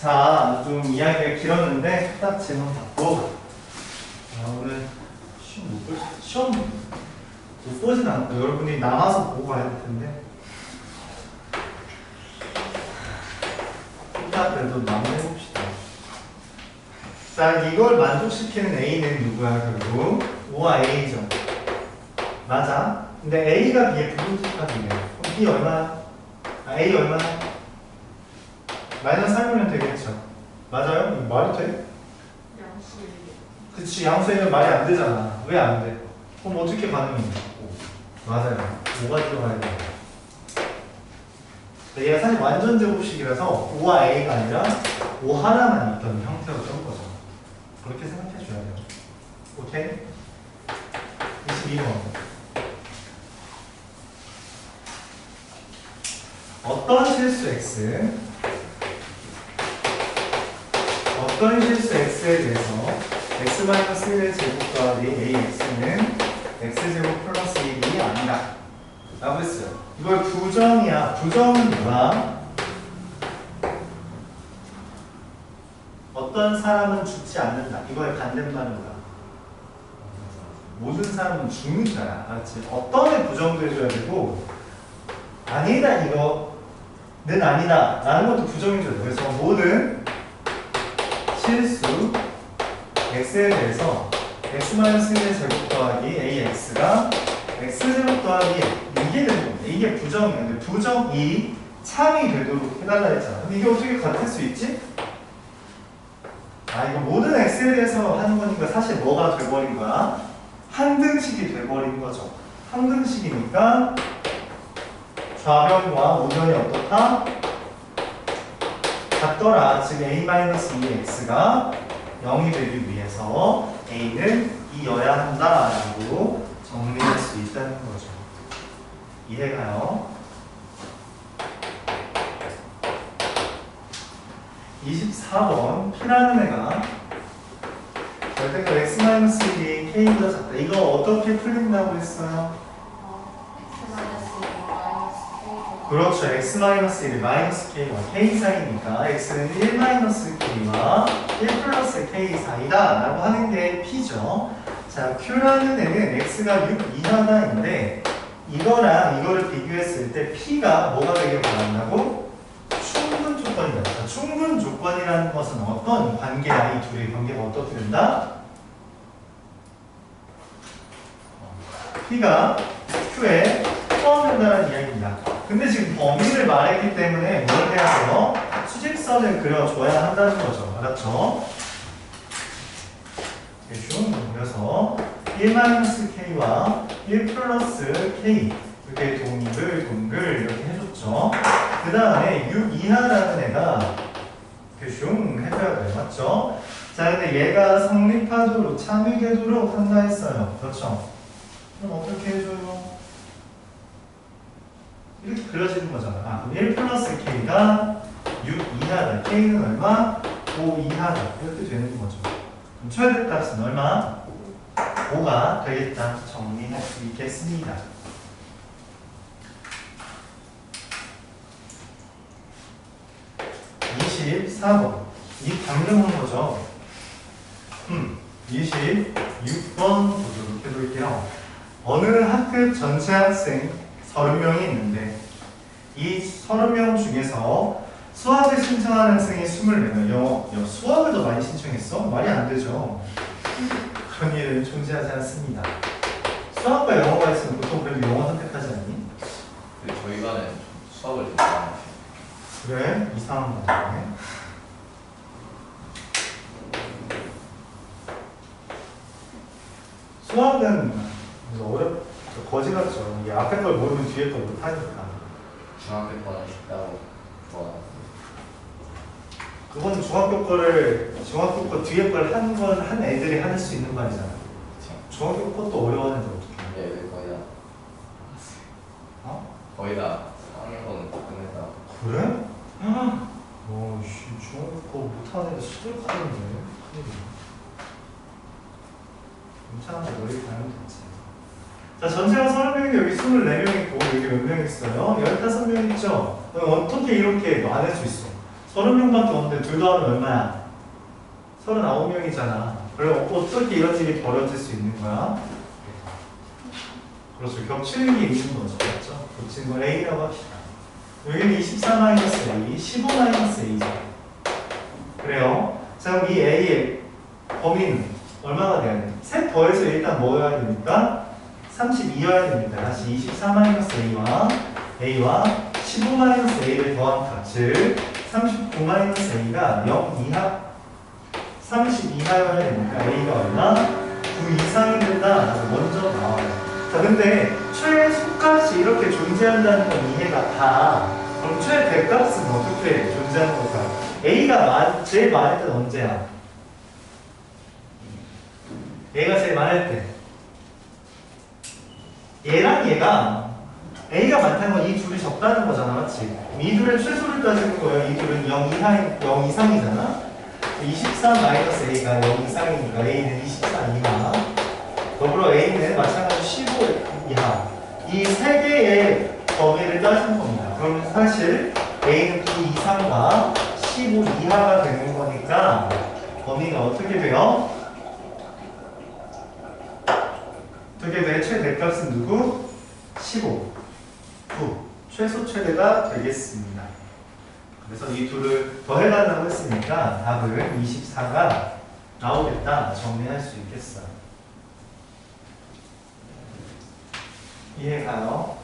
자, 좀 이야기가 길었는데 딱 질문 받고 오늘 시험 못 보진 않고 여러분이 남아서 보고 가야 될 텐데 일단 그래도 마무리해봅시다. 자, 이걸 만족시키는 A는 누구야? 결국 O와 A죠. 맞아. 근데 A가 B에 불분집하겠네요. 그럼 B 얼마야? A 얼마야? 마이너스 3이면 되겠죠. 맞아요? 이거 말이 돼? 양수 1. 그치, 양수에는 말이 안 되잖아. 왜 안 돼? 그럼 어떻게 가능해? 맞아요. 5가 들어가야 돼. 얘가 사실 완전 제곱식이라서 5와 A가 아니라 5 하나만 있던 형태였던 거죠. 그렇게 생각해 줘야 돼요. 오케이? 22번. 어떤 실수 X에 대해서 x-1의 제곱 더하기 ax는 x제곱 플러스 1이 아니다 라고 했어요. 이걸 부정이야. 부정은 뭐야? 어떤 사람은 죽지 않는다. 이거의 반대말은 뭐야? 모든 사람은 죽는다야. 알았지? 어떤에 부정도 해줘야 되고 아니다 이거는 아니다 라는 것도 부정해줘야 돼. 그래서 모든 실수 x에 대해서 x-1의 제곱 더하기 ax가 x제곱 더하기 이게 되는 겁니다. 이게 부정이에요. 부정이 참이 되도록 해달라 했잖아. 근데 이게 어떻게 같을 수 있지? 이거 모든 x에 대해서 하는 거니까 사실 뭐가 돼버린 거야? 항등식이 돼버린 거죠. 항등식이니까 좌변과 우변이 어떻다? 같더라. 즉 a-2x가 0이 되기 위해서 a는 2여야 한다라고 정리할 수 있다는 거죠. 이해가요? 24번 P라는 애가 절대값 x-1이 k보다 작다. 이거 어떻게 풀린다고 했어요? 그렇죠. x-1이 마이너스 k와 k 사이니까 x는 1-k와 1 플러스 k 사이다 라고 하는 게 P죠. 자, Q라는 애는 x가 6 이하다인데 이거랑 이거를 비교했을 때 P가 뭐가 되길 바란다고? 충분 조건이다. 자, 충분 조건이라는 것은 어떤 관계야? 이 둘의 관계가 어떻게 된다? P가 Q에 포함된다는 이야기입니다. 근데 지금 범위를 말했기 때문에 뭘 해야 돼요? 수직선을 그려줘야 한다는 거죠. 알았죠? 그래서 1-k와 1 플러스 k 이렇게 동글 이렇게 해줬죠. 그 다음에 6 이하라는 애가 슝 해줘야 돼요. 맞죠? 자, 근데 얘가 성립하도록 참여되도록 한다 했어요. 그렇죠? 그럼 어떻게 해줘요? 이렇게 그려지는 거잖아. 그럼 1 플러스 k가 6 이하다. k는 얼마? 5 이하다. 이렇게 되는 거죠. 그럼 최대값은 얼마? 5가 되겠다. 정리할 수 있겠습니다. 24번. 이 강조한 거죠. 26번 보도록 해볼게요. 어느 학급 전체 학생 30명이 있는데 이 30명 중에서 수학을 신청하는 학생이 24명. 수학을 더 많이 신청했어? 말이 안 되죠. 그런 일은 존재하지 않습니다. 수학과 영어가 있으면 보통 그래도 영어 선택하지 않니? 근데 저희 반에 수학을 되게 많이 해요. 그래? 이상한 거네. 수학은 거지 같죠. 이게 앞에 걸 모르면 뒤에 걸 못하니까. 중학교 거는 쉽다고 좋아하는데 그건 중학교 거 뒤에 걸 한 애들이 할 수 있는 말이잖아. 중학교 것도 어려워하는데 어떡해. 애들 거의 다 어? 거의 다 하는 거는 끝냈다. 그래? 중학교 거 못하는 애들 수술하는데. 큰일이야. 괜찮은데 너희 가면 됐지. 자, 전체가 30명인데 여기 24명 있고 여기 몇 명 있어요? 15명 있죠? 그럼 어떻게 이렇게 나눌 수 있어? 30명밖에 없는데 둘 더하면 얼마야? 39명이잖아. 그럼 어떻게 이런 일이 벌어질 수 있는 거야? 그렇죠. 겹치는 게 있는 거죠. 그렇죠? 겹치는 걸 A라고 합시다. 여기는 24-A, 15-A죠. 그래요. 자, 그럼 이 A의 범위는 얼마가 돼야 돼? 셋 더해서 일단 뭐여야 됩니까? 32여야 됩니다. 다시 24-A와 15-A를 더한 값, 즉 39-A가 0 이하 30 이하여야 되니까 A가 얼마? 9 이상이 된다. 먼저 나와요. 자, 근데 최소값이 이렇게 존재한다는 건 이해가 다. 그럼 최대값은 어떻게 존재하는 걸까? A가 제일 많을 때는 언제야? 얘가 제일 많을 때. 얘랑 얘가 A가 많다는 건 이 둘이 적다는 거잖아, 맞지? 이 둘의 최소를 따지는 거야. 이 둘은 0 이상이잖아. 24-A가 0 이상이니까 A는 24 이하. 더불어 A는 마찬가지로 15 이하. 이 세 개의 범위를 따진 겁니다. 그러면 사실 A는 9 이상과 15 이하가 되는 거니까 범위가 어떻게 돼요? 어떻게 돼? 최대값은 누구? 15. 9. 최소 최대가 되겠습니다. 그래서 이 둘을 더해달라고 했으니까 답은 24가 나오겠다. 정리할 수 있겠어요. 이해가요?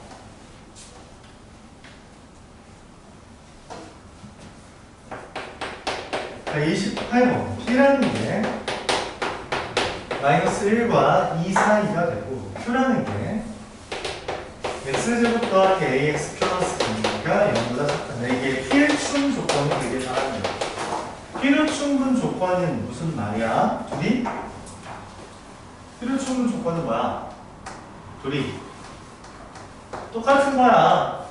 자, 28번. P라는 게 -1과 2 사이가 되고 Q라는 게 X제곱 더하기 AX 플러스 B가 0보다 작다. 이게 필충 조건이 되게 잘합니다. 필요충분 조건은 무슨 말이야? 둘이? 필요충분 조건은 뭐야? 둘이 똑같은 거야.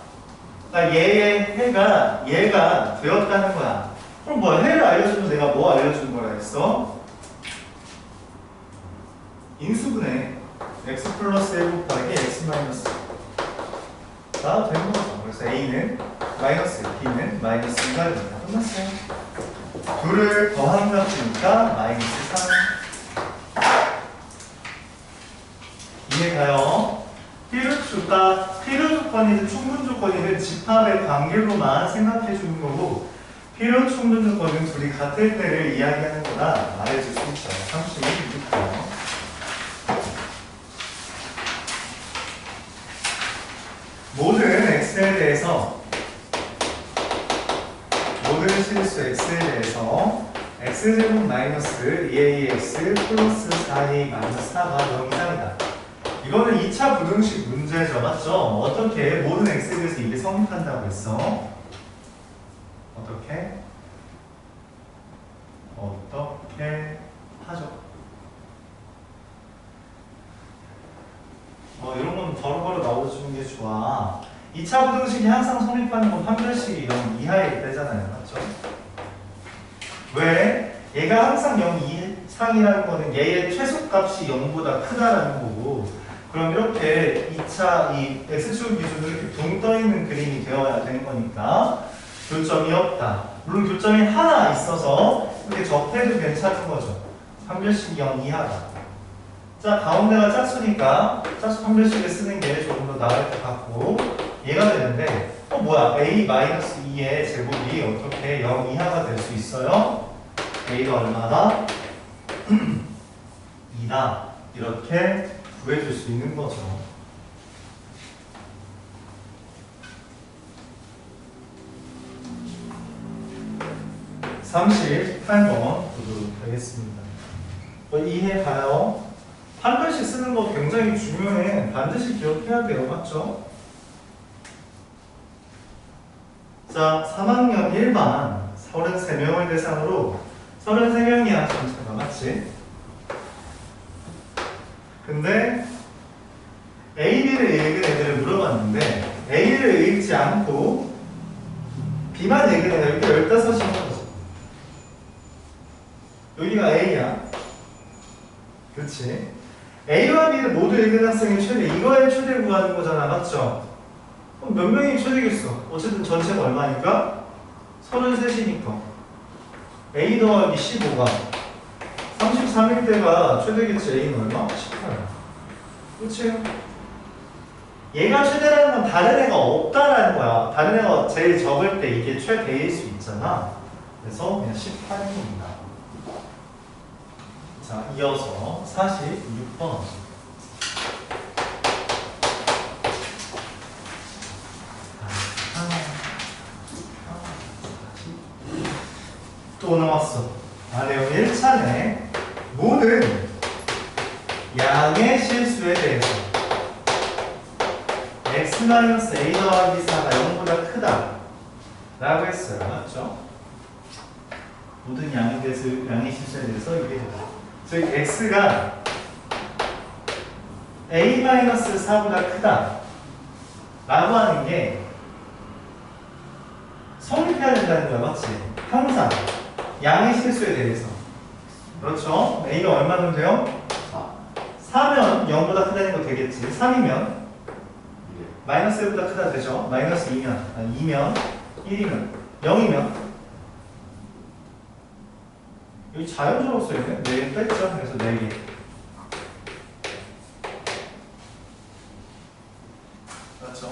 그러니까 얘가 되었다는 거야. 그럼 뭐야? 해를 알려주면 내가 뭐 알려주는 거라 했어? 인수분해 x 플러스 1 곱하기 x 마이너스 가 되는 거죠. 그래서 A는 마이너스 1, B는 마이너스 2가 됩니다. 끝났어요. 둘을 더한 값이니까 마이너스 3. 이해가요? 필요 조건이든 충분 조건이든 집합의 관계로만 생각해 주는 거고, 필요 충분 조건은 둘이 같을 때를 이야기하는 거다 말해줄 수 있죠. 36부터. 모든 x에 대해서 모든 실수 x에 대해서 x제곱 마이너스 2ax 플러스 4a 마이너스 4가 0 이상이다. 이거는 2차 부등식 문제죠. 맞죠? 어떻게 모든 x에 대해서 이게 성립한다고 했어? 어떻게 하죠? 이런 건 바로바로 나와주는 게 좋아. 2차 부등식이 항상 성립하는 건 판별식이 0 이하일 때잖아요. 맞죠? 왜? 얘가 항상 0 이상이라는 거는 얘의 최소값이 0보다 크다라는 거고, 그럼 이렇게 2차 이 x축 기준으로 이렇게 붕 떠있는 그림이 되어야 되는 거니까 교점이 없다. 물론 교점이 하나 있어서 이렇게 접해도 괜찮은 거죠. 판별식이 0 이하다. 자, 가운데가 짝수니까 짝수 판별식을 쓰는 게 조금 더 나을 것 같고, 얘가 되는데 뭐야? a-2의 제곱이 어떻게 0 이하가 될 수 있어요? a가 얼마다? 2다. 이렇게 구해줄 수 있는 거죠. (38번) 보도록 하겠습니다. 이해가요? 판별식 쓰는 거 굉장히 중요해. 반드시 기억해야 돼요. 맞죠? 자, 3학년 1반 33명을 대상으로 33명이야 전체가. 맞지? 근데 A, B를 읽은 애들을 물어봤는데 A를 읽지 않고 B만 읽은 애들 이렇게 15인 거죠. 여기가 A야. 그렇지? A와 B를 모두 읽은 학생의 최대, 이거의 최대 구하는 거잖아. 맞죠? 그럼 몇 명이 최대겠어? 어쨌든 전체가 얼마니까? 33이니까 A 더하기 15가 33일 때가 최대겠지. A는 얼마? 18. 그치? 얘가 최대라는 건 다른 애가 없다라는 거야. 다른 애가 제일 적을 때 이게 최대일 수 있잖아. 그래서 그냥 18입니다. 자, 이어서 46번. 또 나왔어. 내용 1차내 모든 양의 실수에 대해서 x-a 더하기 4가 0보다 크다 라고 했어요. 맞죠? 모든 양에 대해서, 양의 실수에 대해서 이게 즉 x가 a-4보다 크다 라고 하는 게 성립해야 된다는 거야. 맞지? 항상 양의 실수에 대해서. 그렇죠? a가 얼마면 돼요? 4면 0보다 크다는 거 되겠지. 3이면 마이너스 1보다 크다 되죠. 마이너스 2면 2면 1이면 0이면 여기 자연스러워 써있네. 4개 뺐죠. 그래서 4개. 그렇죠.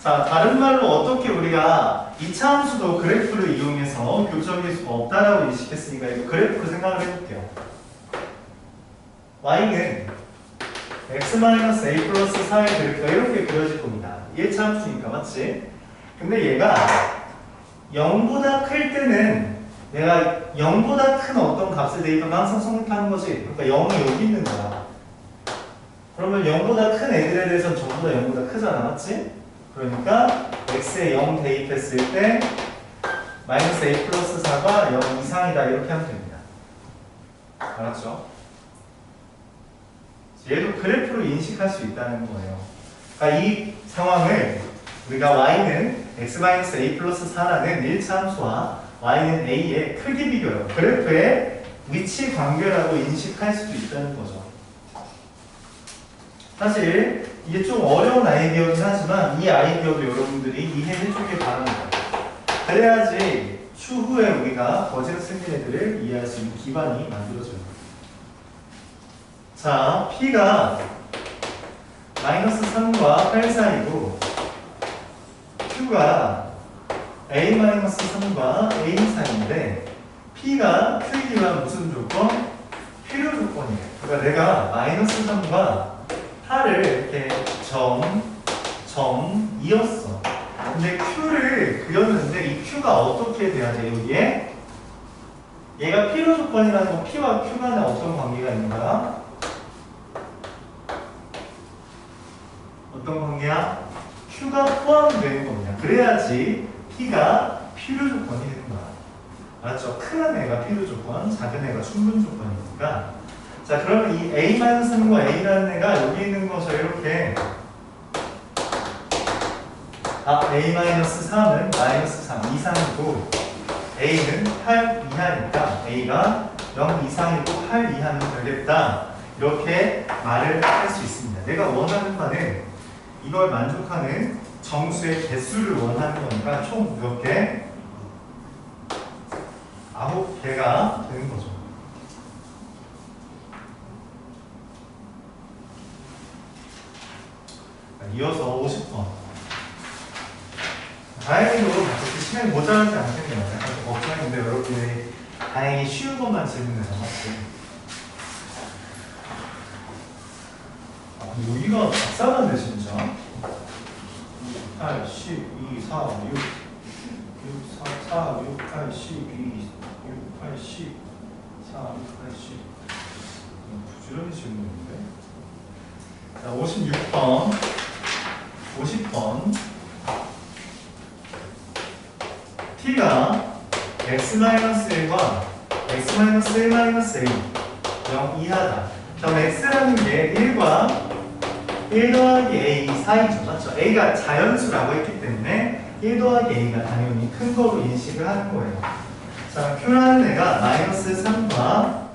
자, 다른 말로 어떻게 우리가 이차 함수도 그래프를 이용해서 교점일 수가 없다라고 인식했으니까 이거 그래프 생각을 해볼게요. y는 x-a 플러스 4의 그래프가 이렇게 그려질 겁니다. 1차 함수니까 맞지? 근데 얘가 0보다 클 때는 내가 0보다 큰 어떤 값을 대입하면 항상 성립하는 거지. 그러니까 0이 여기 있는 거야. 그러면 0보다 큰 애들에 대해서는 전부 다 0보다 크잖아. 맞지? 그러니까 x에 0 대입했을 때 마이너스 a 플러스 4가 0 이상이다 이렇게 하면 됩니다. 알았죠? 얘도 그래프로 인식할 수 있다는 거예요. 그러니까 이 상황을 우리가 y는 x-a 플러스 4라는 1차 함수와 y는 a의 크기 비교요. 그래프의 위치 관계라고 인식할 수도 있다는 거죠. 사실 이게 좀 어려운 아이디어긴 하지만 이 아이디어도 여러분들이 이해해 주길 바랍니다. 그래야지 추후에 우리가 거짓 생긴 애들을 이해할 수 있는 기반이 만들어져요. 자, P가 마이너스 3과 8 사이고 Q가 A-3과 A 사이인데 P가 Q이기만 무슨 조건? 필요 조건이에요. 그러니까 내가 마이너스 3과 8을 이렇게 점 이었어. 근데 Q를 그렸는데 이 Q가 어떻게 돼야 돼? 여기에 얘가 필요 조건이라는 건 P와 Q 간에 어떤 관계가 있는 거야? 어떤 관계야? Q가 포함되는 겁니다. 그래야지 P가 필요 조건이 되는 거야. 알았죠? 큰 애가 필요 조건, 작은 애가 충분 조건이니까. 자, 그러면 이 A-3과 A라는 애가 여기 있는 것을 이렇게 A-3은 마이너스 3 이상이고 A는 8 이하니까 A가 0 이상이고 8 이하는 되겠다. 이렇게 말을 할 수 있습니다. 내가 원하는 바는 이걸 만족하는 정수의 개수를 원하는 거니까 총 몇 개? 9개가 되는 거죠. 이어서 50번. 다행히도 그렇게 시간이 모자라지 않겠네요. 약간 좀 걱정했는데 여러분들이 다행히 쉬운 것만 질문해서 맞지? 여기가 작살난데 진짜. 8, 12, 4, 6, 4, 4, 6, 8, 12, 6, 8, 10, 4, 6, 8, 10. 부지런히 질문인데. 자, 56번. 50번. T가 x-1과 x-1-a 0 이하다. 그럼 x라는 게 1과 1 더하기 a 사이죠. 맞죠? a가 자연수라고 했기 때문에 1 더하기 a가 당연히 큰 거로 인식을 하는 거예요. 자, q라는 애가 마이너스 3과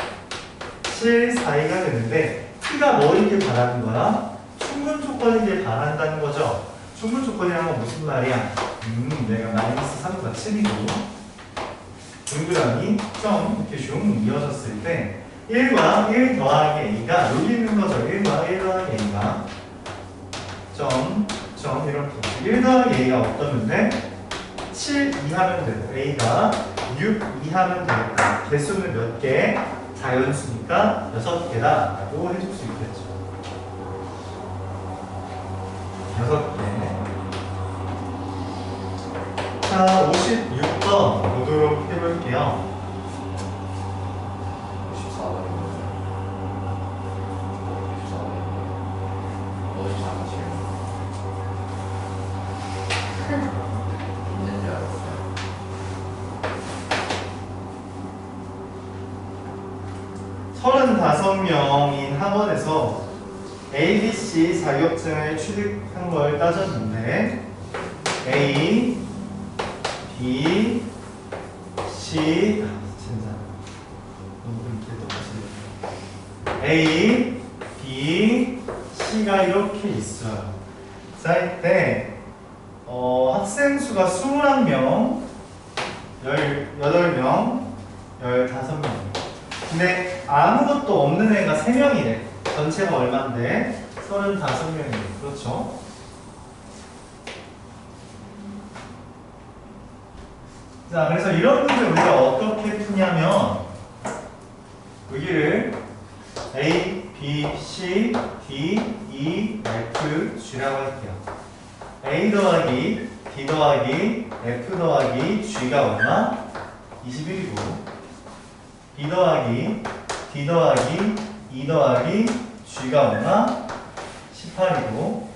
7 사이가 되는데 t가 뭐이길 바라는 거야? 충분 조건이길 바란다는 거죠. 충분 조건이란 건 무슨 말이야? 내가 마이너스 3과 7이고 동그라미, 점, 이렇게 슝 이어졌을 때 1과 1 더하기 a가 여기 있는 거죠. 1과 1 더하기 a가 점, 점 이렇게 1 더하기 a가 어떠는데 7 이하면 되고 a가 6 이하면 되겠다. 개수는 몇 개? 자연수니까 6개다 라고 해줄 수 있겠죠. 6개. 자, 56번 보도록 해볼게요. 54번이거든요. 54번이거든요. 너무 작으시네. 있는 줄 알았어요. 서른다섯 명인 학원에서 ABC 자격증을 취득한 걸 따졌는데 A, B, C 진짜 너무 이렇게 A, B, C가 이렇게 있어요. 자, 이때 학생 수가 21명, 18명, 15명. 근데 아무것도 없는 애가 3명이래. 전체가 얼만데? 35명이래. 그렇죠? 자, 그래서 이런 문제 우리가 어떻게 푸냐면 여기를 A, B, C, D, E, F, G라고 할게요. A 더하기 D 더하기 F 더하기 G가 얼마? 21이고 B 더하기 D 더하기 E 더하기 G가 얼마? 18이고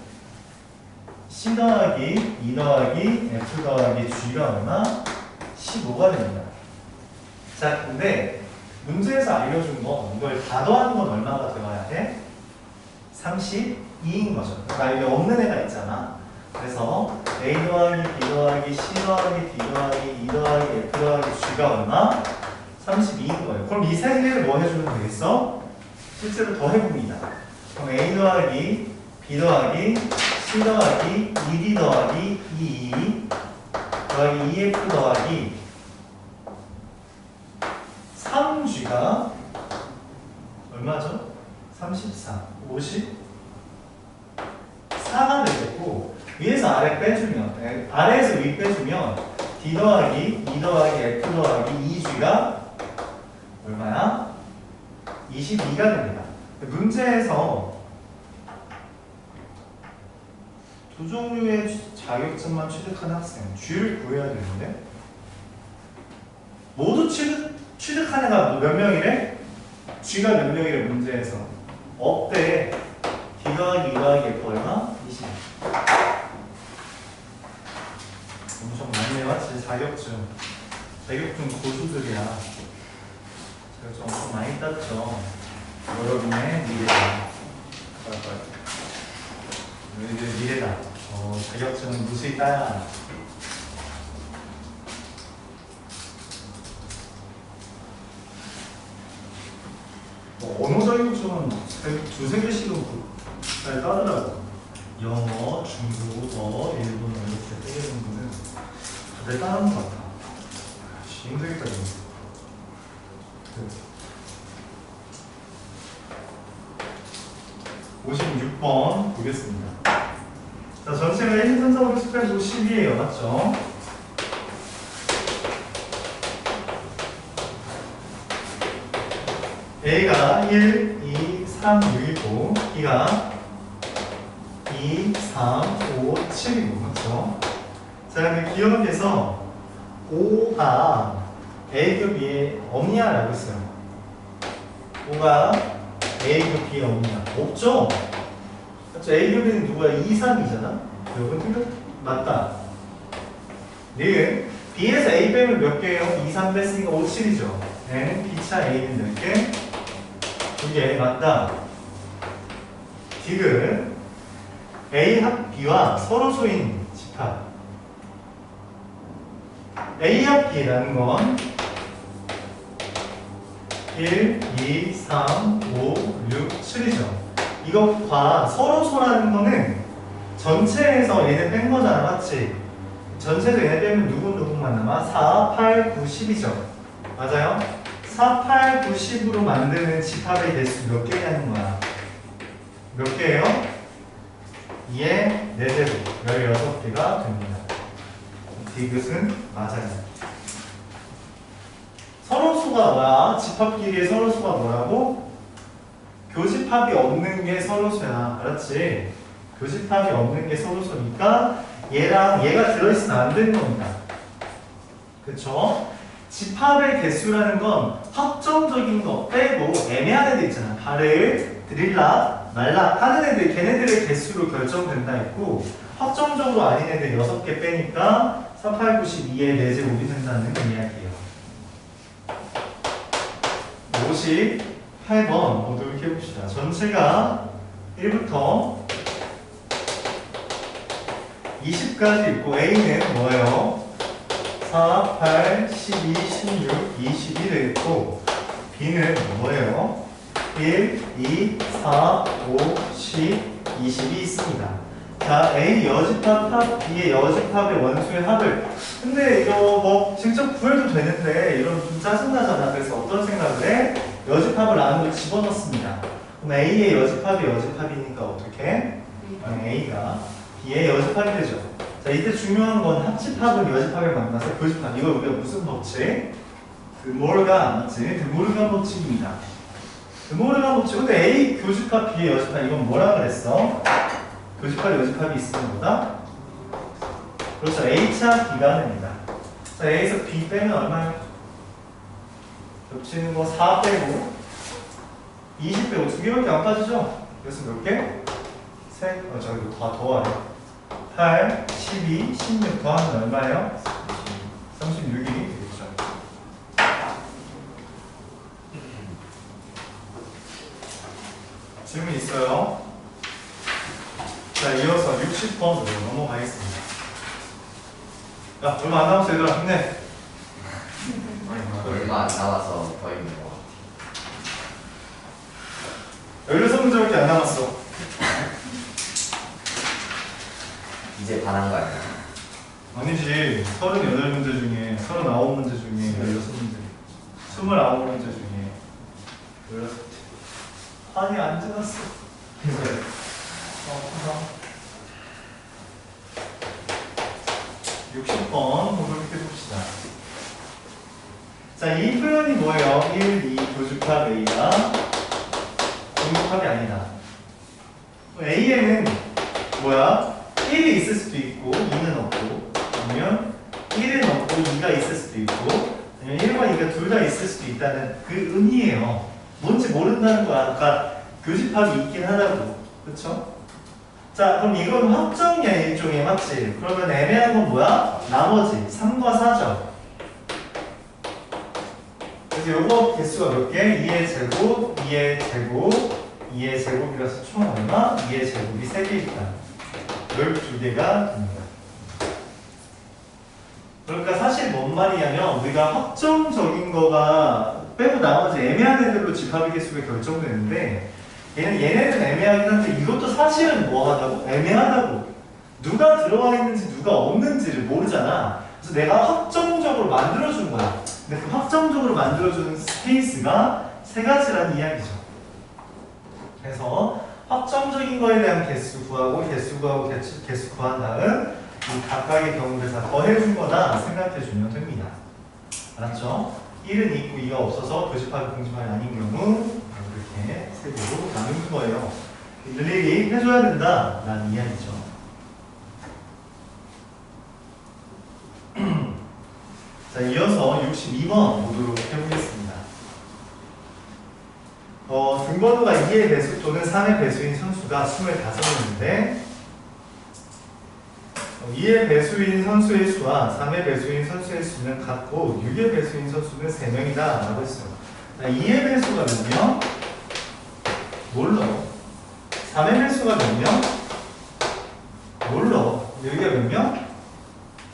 C 더하기 E 더하기 F 더하기 G가 얼마? 15가 됩니다. 자, 근데 문제에서 알려준 거 이걸 다 더하는 건 얼마가 되어야 돼? 32인 거죠. 그러니까 여기 없는 애가 있잖아. 그래서 A 더하기 B 더하기 C 더하기 D 더하기 E 더하기 F 더하기 G가 얼마? 32인 거예요. 그럼 이 세 개를 뭐 해주면 되겠어? 실제로 더 해봅니다. 그럼 A 더하기 B 더하기 C 더하기 ED 더하기 EE 더하기 EF 더하기 3G가 얼마죠? 34, 54가 되겠고 위에서 아래 빼주면 아래에서 위 빼주면 D 더하기 E 더하기 F 더하기 2G가 얼마야? 22가 됩니다. 문제에서 두 종류의 자격증만 취득한 학생 G를 구해야 되는데 모두 취득한 애가 몇 명이래? G가 몇 명이래 문제에서 없대. D 더하기 E 더하기 F 얼마? 20. 엄청 많이 해왔지. 자격증 고수들이야. 자격증 엄청 많이 땄죠. 여러분의 미래다. 너희들 미래다. 자격증은 무수히 따야. 언어 자격증은 두세 개씩은 잘 따더라고. 영어, 중국어, 일본어 이렇게 떼게 정도는 다들 따는 것 같아. 힘들겠다 이거. 56번 보겠습니다. 자, 전체가 1, 2, 3, 4, 5, 6, 7, 8, 9, 10이에요. 맞죠? A가 1, 2, 3, 6이고 B가 2, 3, 5, 7이고 그렇죠? 자, 근데 기억에서 5가 A급 B에 없냐라고 했어요. 5가 A급 B에 없냐? 없죠? 그렇죠? A급 B는 누구야? 2, 3이잖아? 여러분 틀렸? 맞다. 네. B에서 A 빼면 몇 개예요? 2, 3 뺐으니까 5, 7이죠. 네. B차 A는 몇 개? 2개. 맞다. 지금 A 합 B와 서로 소인 집합 A 합 B라는 건 1, 2, 3, 5, 6, 7이죠. 이것과 서로 소라는 거는 전체에서 얘네 뺀 거잖아. 맞지? 전체에서 얘네 빼면 누구만 남아? 4, 8, 9, 10이죠. 맞아요? 4, 8, 9, 10으로 만드는 집합의 개수 몇 개냐는 거야. 몇 개예요? 2의 4제곱 16개가 됩니다. 디귿은 맞아요. 서로수가 뭐야? 집합끼리의 서로수가 뭐라고? 교집합이 없는 게 서로수야. 알았지? 교집합이 없는 게 서로수니까 얘랑 얘가 들어있으면 안 되는 겁니다. 그쵸? 집합의 개수라는 건 확정적인 거 빼고 애매한 애들 있잖아. 발을 드릴라 말라 하는 애들 걔네들의 개수로 결정된다 했고 확정적으로 아닌 애들 6개 빼니까 4, 8, 9, 12의 4제곱이 된다는 이야기예요. 58번 모두 이렇게 해봅시다. 전체가 1부터 20까지 있고 A는 뭐예요? 4, 8, 12, 16, 20이 되겠고 B는 뭐예요? 1, 2, 4, 5, 10, 20이 있습니다. 자, A 여집합 합, B의 여집합의 원수의 합을 근데 이거 뭐 직접 구해도 되는데 이런 좀 짜증나잖아. 그래서 어떤 생각을 해? 여집합을 안으로 집어넣습니다. 그럼 A의 여집합이 여집합이니까 어떻게? A가 B의 여집합이 되죠. 자, 이때 중요한 건 합집합은 여집합을 만나서 교집합. 이걸 우리가 무슨 법칙? 드모르간, 맞지? 드모르간 법칙입니다. 드모르간 법칙. 근데 A 교집합, B의 여집합 이건 뭐라 그랬어? 교집합, 여집합이 있으면 뭐다? 그렇죠. A차 B가 됩니다. 자, A에서 B 빼면 얼마예요? 겹치는 거 4 빼고 20 빼고 2개밖에 안 빠지죠? 그래서 몇 개? 셋. 저기 다 더하래. 8, 12, 16 더하면 얼마예요? 36이 되겠죠. 질문 있어요? 자, 이어서 60번으로 넘어가겠습니다. 야, 얼마 안 남았어, 얘들아. 힘내. 얼마 안 남아서 더 힘든 것 같아. 16문제밖에 안 남았어. 이제 반한 거 아니야? 아니지. 38문제 중에 39문제 중에 16문제 29문제 중에 16개 아니 안 지났어. 60번 보도록 해봅시다. 자, 이 표현이 뭐예요? 1, 2 교집합 A가 공집합이 아니다. A에는 뭐야? 1이 있을 수도 있고 2는 없고 아니면 1은 없고 2가 있을 수도 있고 아니면 1과 2가 둘 다 있을 수도 있다는 그 의미예요. 뭔지 모른다는 거야. 아까 교집합이 있긴 하다고. 그쵸? 자, 그럼 이건 확정이야, 일종의. 맞지? 그러면 애매한 건 뭐야? 나머지 3과 4죠. 그래서 요거 개수가 몇 개? 2의 제곱, 2의 제곱, 2의 제곱이라서 총 얼마? 2의 제곱이 3개 있다. 12개가 됩니다. 그러니까 사실 뭔 말이냐면 우리가 확정적인 거가 빼고 나머지 애매한 애들로 집합의 개수가 결정되는데 얘네는 애매하긴 한데 이것도 사실은 뭐하다고? 애매하다고. 누가 들어와 있는지 누가 없는지를 모르잖아. 그래서 내가 확정적으로 만들어준 거야. 근데 그 확정적으로 만들어주는 스페이스가 세 가지라는 이야기죠. 그래서 확정적인 거에 대한 개수 구하고 개수 구하고 개수 구한 다음 이 각각의 경우를 다 더해준 거다 생각해주면 됩니다. 알았죠? 1은 있고 2가 없어서 교집합이 공집합이 아닌 경우 이렇게 세 개로 나누는 거예요. 일일이 해줘야 된다 라는 이야기죠. 자, 이어서 62번 보도록 해보겠습니다. 등번호가 2의 배수 또는 3의 배수인 선수가 25인데 2의 배수인 선수의 수와 3의 배수인 선수의 수는 같고 6의 배수인 선수는 3명이다 라고 했어요. 2의 배수가 몇 명? 몰라. 3의 배수가 몇 명? 몰라. 여기가 몇 명?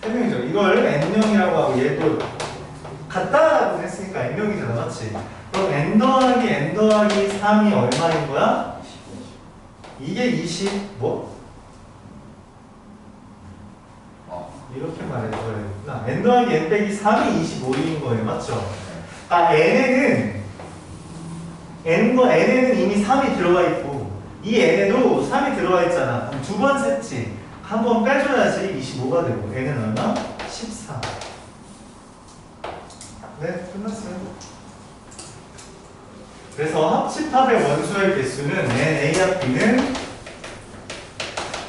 3명이죠. 이걸 n명이라고 하고 얘도 같다라고 했으니까 n명이잖아. 맞지? 그럼 n 더하기 n 더하기 3이 얼마인 거야? 이게 20 뭐? 이렇게 말해줘야 되구나. n 더하기 n 빼기 3이 25인 거예요. 맞죠? n에는 이미 3이 들어가 있고 이 n에도 3이 들어가 있잖아. 그럼 두 번 셌지. 한 번 빼줘야지 25가 되고 n은 얼마? 14. 네, 끝났어요. 그래서 합집합의 원소의 개수는 NA 합 B는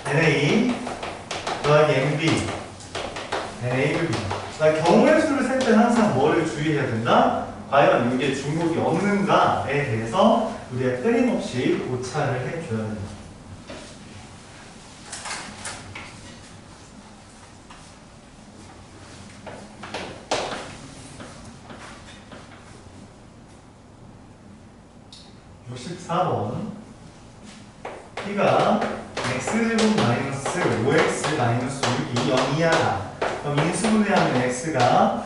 NA 더하기 NB NA 그 B. 그러니까 경우의 수를 셀 때 항상 뭐를 주의해야 된다? 과연 이게 중복이 없는가에 대해서 우리가 끊임없이 고찰을 해줘야 된다. (64번) P가 x제곱 마이너스 5x 마이너스 6이 0 이하다. 그럼 인수분해하면 x가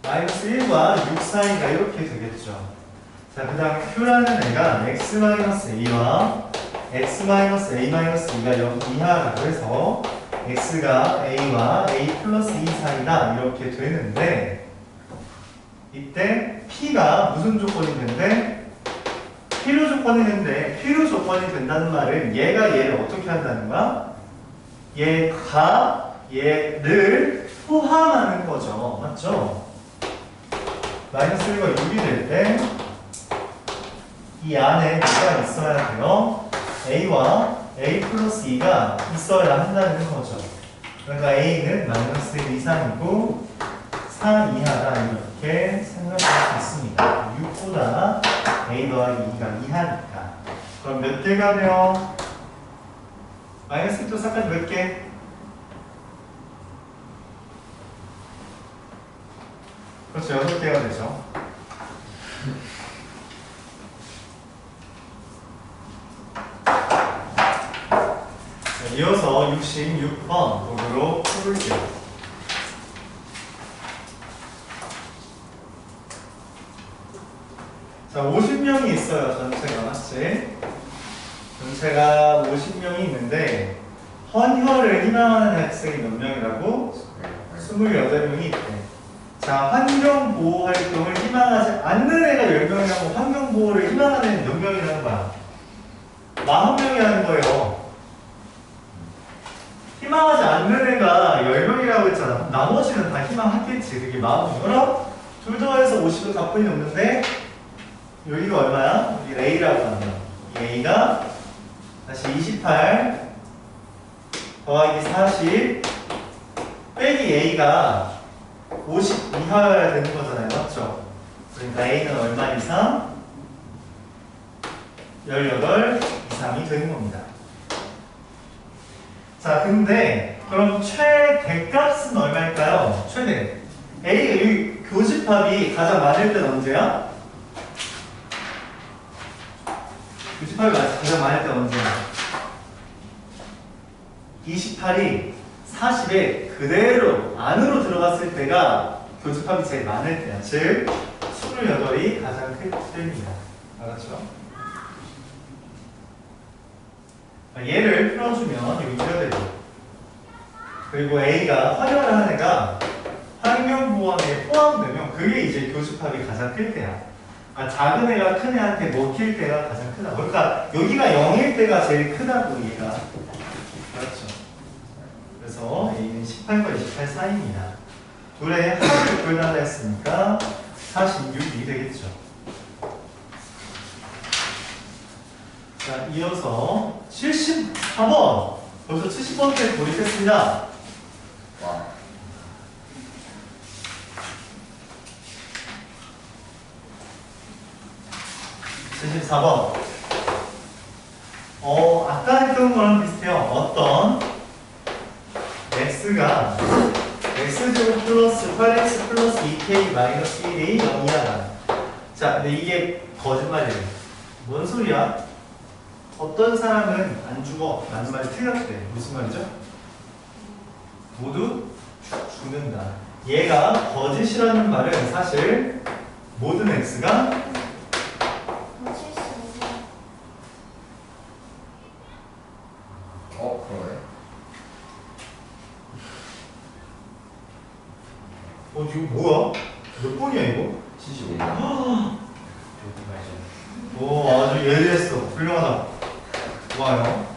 마이너스 1과 6 사이가 이렇게 되겠죠. 자, 그 다음 Q라는 애가 x-a와 x-a-2가 0 이하라고 해서 x가 a와 a 플러스 2 사이다 이렇게 되는데 이때 P가 무슨 조건이 된대? 필요 조건이 된대. 필요 조건이 된다는 말은 얘가 얘를 어떻게 한다는 거야? 얘가 얘를 포함하는 거죠. 맞죠? 마이너스 1과 6이 될 때 이 안에 뭐가 있어야 돼요? a와 a 플러스 2가 있어야 한다는 거죠. 그러니까 a는 마이너스 1 이상이고 4 이하다 이렇게 생각할 수 있습니다. 6보다 a 더하기 2가 이하니까. 그럼 몇 개가 돼요? 마이너스 1도 4까지 몇 개? 그렇죠. 6개가 되죠. 자, 이어서 66번 보도록 해볼게요. 자, 50명이 있어요. 전체가 맞지? 전체가 50명이 있는데 헌혈을 희망하는 학생이 몇 명이라고? 28명이 있대. 자, 환경보호 활동을 희망하지 않는 애가 10명이라고 환경보호를 희망하는 애는 몇 명이라는 거야? 40명이라는 거예요. 희망하지 않는 애가 10명이라고 했잖아. 그럼 나머지는 다 희망하겠지. 그게 40명. 둘 더해서 50을 갖고 있는데 여기가 얼마야? 우리 A라고 하면 이 A가 다시 28 더하기 40 빼기 A가 50 이하여야 되는 거잖아요. 맞죠? 그러니까 A는 얼마 이상? 18 이상이 되는 겁니다. 자, 근데 그럼 최대값은 얼마일까요? 최대. A 교집합이 가장 많을 때는 언제야? 교집합이 가장 많을 때는 언제야? 28이 40에 그대로 안으로 들어갔을 때가 교집합이 제일 많을 때야. 즉 28이 가장 클 때입니다. 알았죠? 얘를 풀어주면 여기가 되고, 그리고 A가 활용을 하는 애가 환경보호원에 포함되면 그게 이제 교집합이 가장 클 때야. 작은 애가 큰 애한테 먹힐 때가 가장 크다. 그러니까 여기가 0일 때가 제일 크다고 얘가. 그렇죠. 그래서 A는 18과 28 사이입니다. 둘의 합을 구해달라 했으니까 46이 되겠죠. 자, 이어서 74번. 벌써 70번째 돌입했습니다. 와. 74번. 아까 했던 거랑 비슷해요. 어떤 x가 x제곱 플러스 8x 플러스 2k 마이너스 1이 0이야. 자, 근데 이게 거짓말이에요. 뭔 소리야? 어떤 사람은 안 죽어 라는 말이 틀렸대. 무슨 말이죠? 모두 죽는다. 얘가 거짓이라는 말은 사실 모든 x가 그러네. 이거 뭐야? 몇 번이야 이거? 75번. 오, 아주 예리했어. 훌륭하다. 좋아요.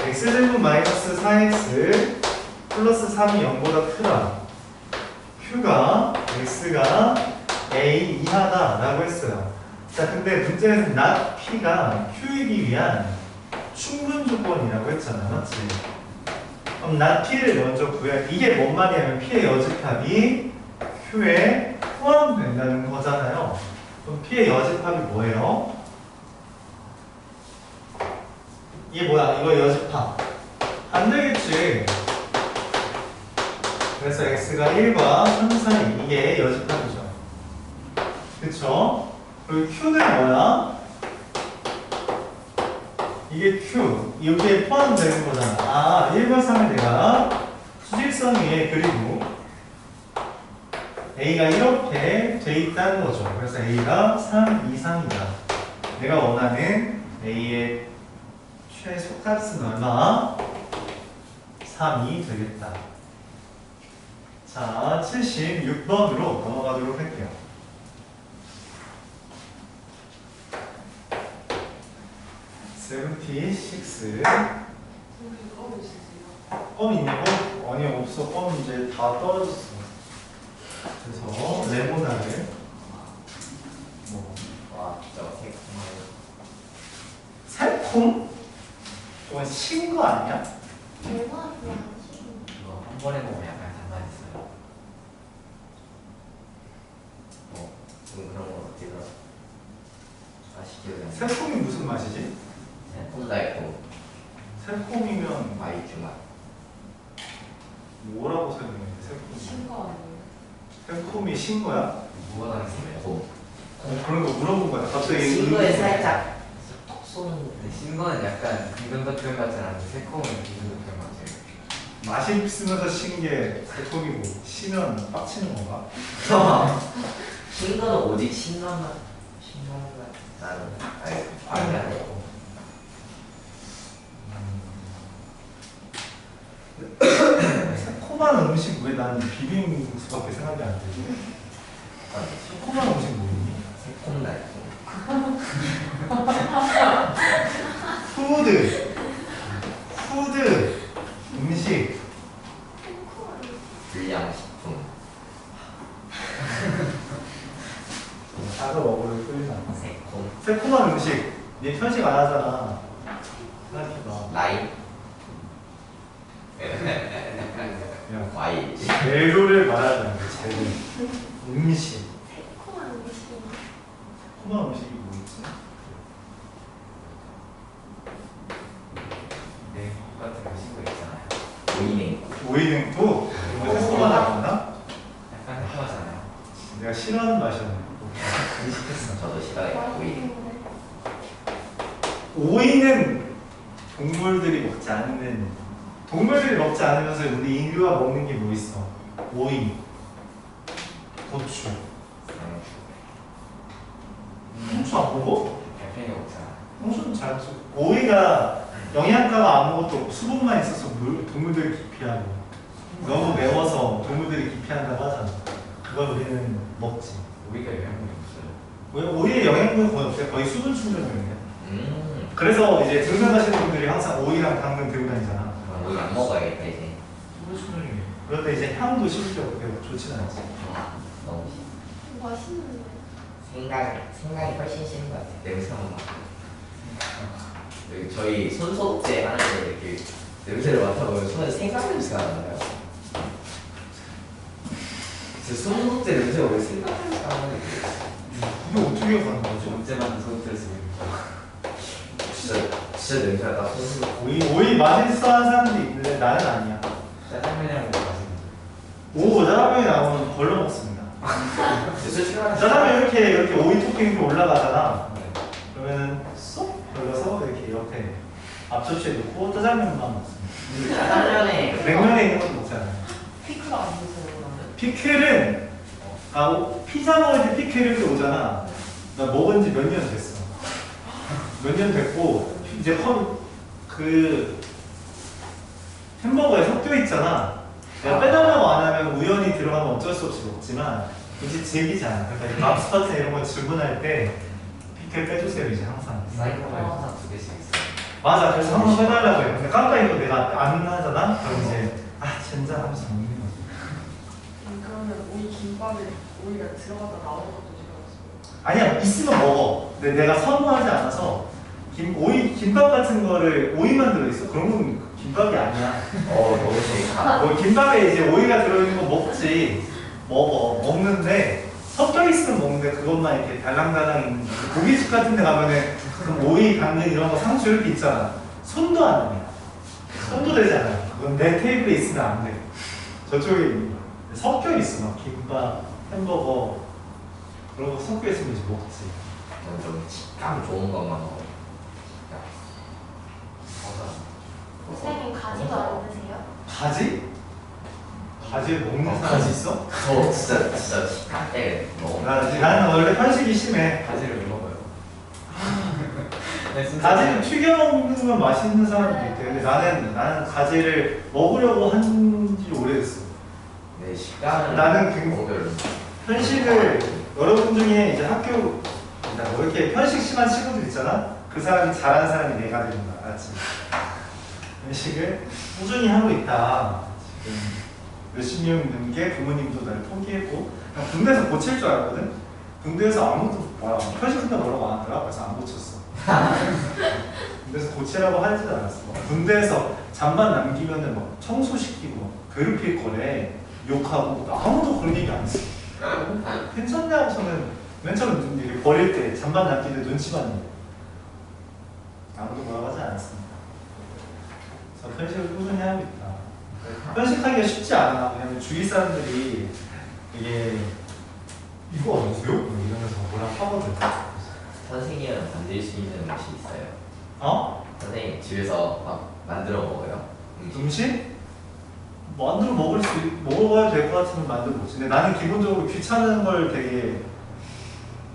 x제곱 마이너스 4x 플러스 3이 0보다 크다. q가 x가 a 이하다 라고 했어요. 자, 근데 문제는 not p가 q이기 위한 충분 조건이라고 했잖아. 맞지? 그럼 not p를 먼저 구해. 이게 뭔 말이냐면 p의 여집합이 q에 포함된다는 거잖아요. 그럼 p의 여집합이 뭐예요? 이게 뭐야? 이거 여집합. 안 되겠지. 그래서 x가 1과 3 사이 이게 여집합이죠. 그쵸? 그리고 q는 뭐야? 이게 q. 여기에 포함되는 거잖아. 아, 1과 3을 내가 수직선 위에 그리고 a가 이렇게 돼 있다는 거죠. 그래서 a가 3 이상이다. 내가 원하는 a의 최소값은 얼마? 3이 되겠다. 자, 76번으로 넘어가도록 할게요. (76) 껌 있냐고? 아니 없어. 껌 이제 다 떨어졌어. 그래서 레모나를 와, 진짜 새콤? 저건 신 거 아니야? 이거 한 번에 먹으면 약간 단맛있어요. 그런 거 어떻게 들어? 아시죠? 새콤이 무슨 맛이지? 콤달콤 새콤이면 마이쮸 맛. 뭐라고 설명해? 새콤. 신거 아니에요? 새콤이 신 거야? 뭐가 다르겠어요? 그런 거 물어본 거야. 갑자기 신거에 살짝 톡 쏘는. 신거는 약간 김근덕 표현 같지 않은데 새콤은 김근덕 표현 같아요. 맛이 있으면서 신 게 새콤이고 시면 빡치는 건가? 신거는 오직 신맛만 나는 아니 새콤한 음식 왜 난 비빔국수밖에 생각이 안 되지? 새콤한 음식 뭐니? 새콤달콤 푸드 음식 불량식품 작은 어부를 끌리나? 새콤 새콤한 음식 얘 편식 안 하잖아. 생각해봐. 라임 야, 과일 재료를 말하자면 재료 음식 새콤한 음식. 새콤한 음식이 뭐 있지? 네 같은 음식도 있잖아요. 오이냉 오이냉국? 이거 새콤하다고 하나? 약간 새콤하잖아요. 내가 싫어하는 맛이었네. 인식했어. 저도 싫어해요 오이냉. 오이는 동물들이 먹지 않는, 동물들이 먹지 않으면서 우리 인류가 먹는 게 뭐 있어? 오이, 고추. 고추 안 먹어? 대표님 먹잖아. 고추는 잘 먹어. 오이가 영양가가 아무것도 없고 수분만 있어서 동물들이 기피하고, 너무 매워서 동물들이 기피한다고 하잖아. 그걸 우리는 먹지. 오이가 영양분이 없어요. 왜 오이의 영양분이 거의 없어요? 거의 수분 충전용이에요. 그래서 이제 등산 가시는 분들이 항상 오이랑 당근 들고 다니잖아. 그럼 오이 안 먹어야겠다 이제. 수분 충전용이에요. 그런데 이제 향도 심지어 그렇게 좋진 않지. 너무 싫어. 맛있는데. 생각이 훨씬 싫은 것 같아. 냄새만 맡고. 여기 저희 손 소독제 하는데 이렇게 냄새를 맡아보면 손에 생강 냄새가 나요. 손 소독제 냄새가 왜 생강 냄새가 나는지 이게 어떻게 가는 거지? 언제 만든 소독제를 쓰고 진짜 냄새가 딱 손 소독. 오이 맛있어하는 사람들이 있는데 나는 아니야. 짜장면이랑 먹어 맛있는데. 오, 짜장면이 나오면 걸러 먹습니다. 짜장면 이렇게 오이 토핑이 올라가잖아. 그러면은 쏙 걸러서 이렇게 옆에 앞접시에 놓고 짜장면만 먹습니다. 짜장면에 냉면에 있는 것도 먹잖아요. 피클 안 드세요 그러면? 피클은 피자 먹을 때 피클 이렇게 오잖아. 나 먹은 지 몇 년 됐어. 몇 년 됐고 이제 그 햄버거에 섞여 있잖아. 내가 빼달라고 안 하면 우연히 들어가면 어쩔 수 없이 먹지만 굳이 즐기지 않아. 그러니까 맘스터치 이런 거 주문할 때 피클 빼주세요 이제 항상. 사이코가 항상 2개씩 있어요. 맞아. 그래서 한번 빼달라고 해. 근데 깜빡 이거 내가 안 하잖아? 그럼 이제 젠장 하면서 먹는 거지. 그러면 오이 김밥에 오이가 들어갔다 나오는 것도 싫어했어요. 아니야, 있으면 먹어. 근데 내가 선호하지 않아서 김밥 같은 거를 오이만 들어있어? 그런 건 김밥이 아니야. 너무 재밌다. 뭐 김밥에 이제 오이가 들어있는 거 먹지. 먹는데 섞여 있으면 먹는데 그것만 이렇게 달랑달랑 있는 거. 고깃집 같은 데 가면은 그럼 오이, 당근 이런 거 상추 이렇게 있잖아. 손도 안 돼. 손도 되지 않아. 그건 내 테이블에 있으면 안 돼. 저쪽에 있는 거. 섞여 있어. 막 김밥, 햄버거 그런 거 섞여 있으면 이제 먹지. 저는 좀 식감 좋은 것만 먹어요. 선생님 가지도 안 드세요? 가지? 가지 먹는 사람 가지. 있어? 저 진짜 식감 때 먹어. 나는 원래 편식이 심해. 가지를 왜 먹어요? 가지를 튀겨 먹으면 맛있는 사람도 있대. 근데 나는 가지를 먹으려고 한 지 오래됐어. 네, 식감은 나는 너무 별로. 편식을 여러분 중에 이제 학교 뭐 이렇게 편식 심한 친구들 있잖아. 그 사람이 잘하는 사람이 내가 되는 거야. 알았지? 편식을 꾸준히 하고 있다. 지금 몇십 년 된 게 부모님도 나를 포기했고 그냥 군대에서 고칠 줄 알았거든. 군대에서 아무도 편식한다 뭐라고 안 하더라. 그래서 안 고쳤어. 군대에서 고치라고 하지도 않았어. 군대에서 잠만 남기면은 막 청소시키고 막 괴롭힐 거래. 욕하고 아무도 그런 얘기 안 했어. 괜찮냐고 저는 맨 처음 이렇게 버릴 때 잠만 남길 때 눈치 봤는데 아무도 뭐라고 하지 않았습니다. 그래서 편식을 꾸준히 하고 있다. 편식하기가 쉽지 않아. 왜냐면 주위 사람들이 이게 이거 아니세요? 이러면서 뭐라 하거든. 선생님은 만들 수 있는 음식 있어요? 어? 선생님 집에서 막 만들어 먹어요? 음식? 만들어 먹어야 될 것 같으면 만들어 먹지. 근데 나는 기본적으로 귀찮은 걸 되게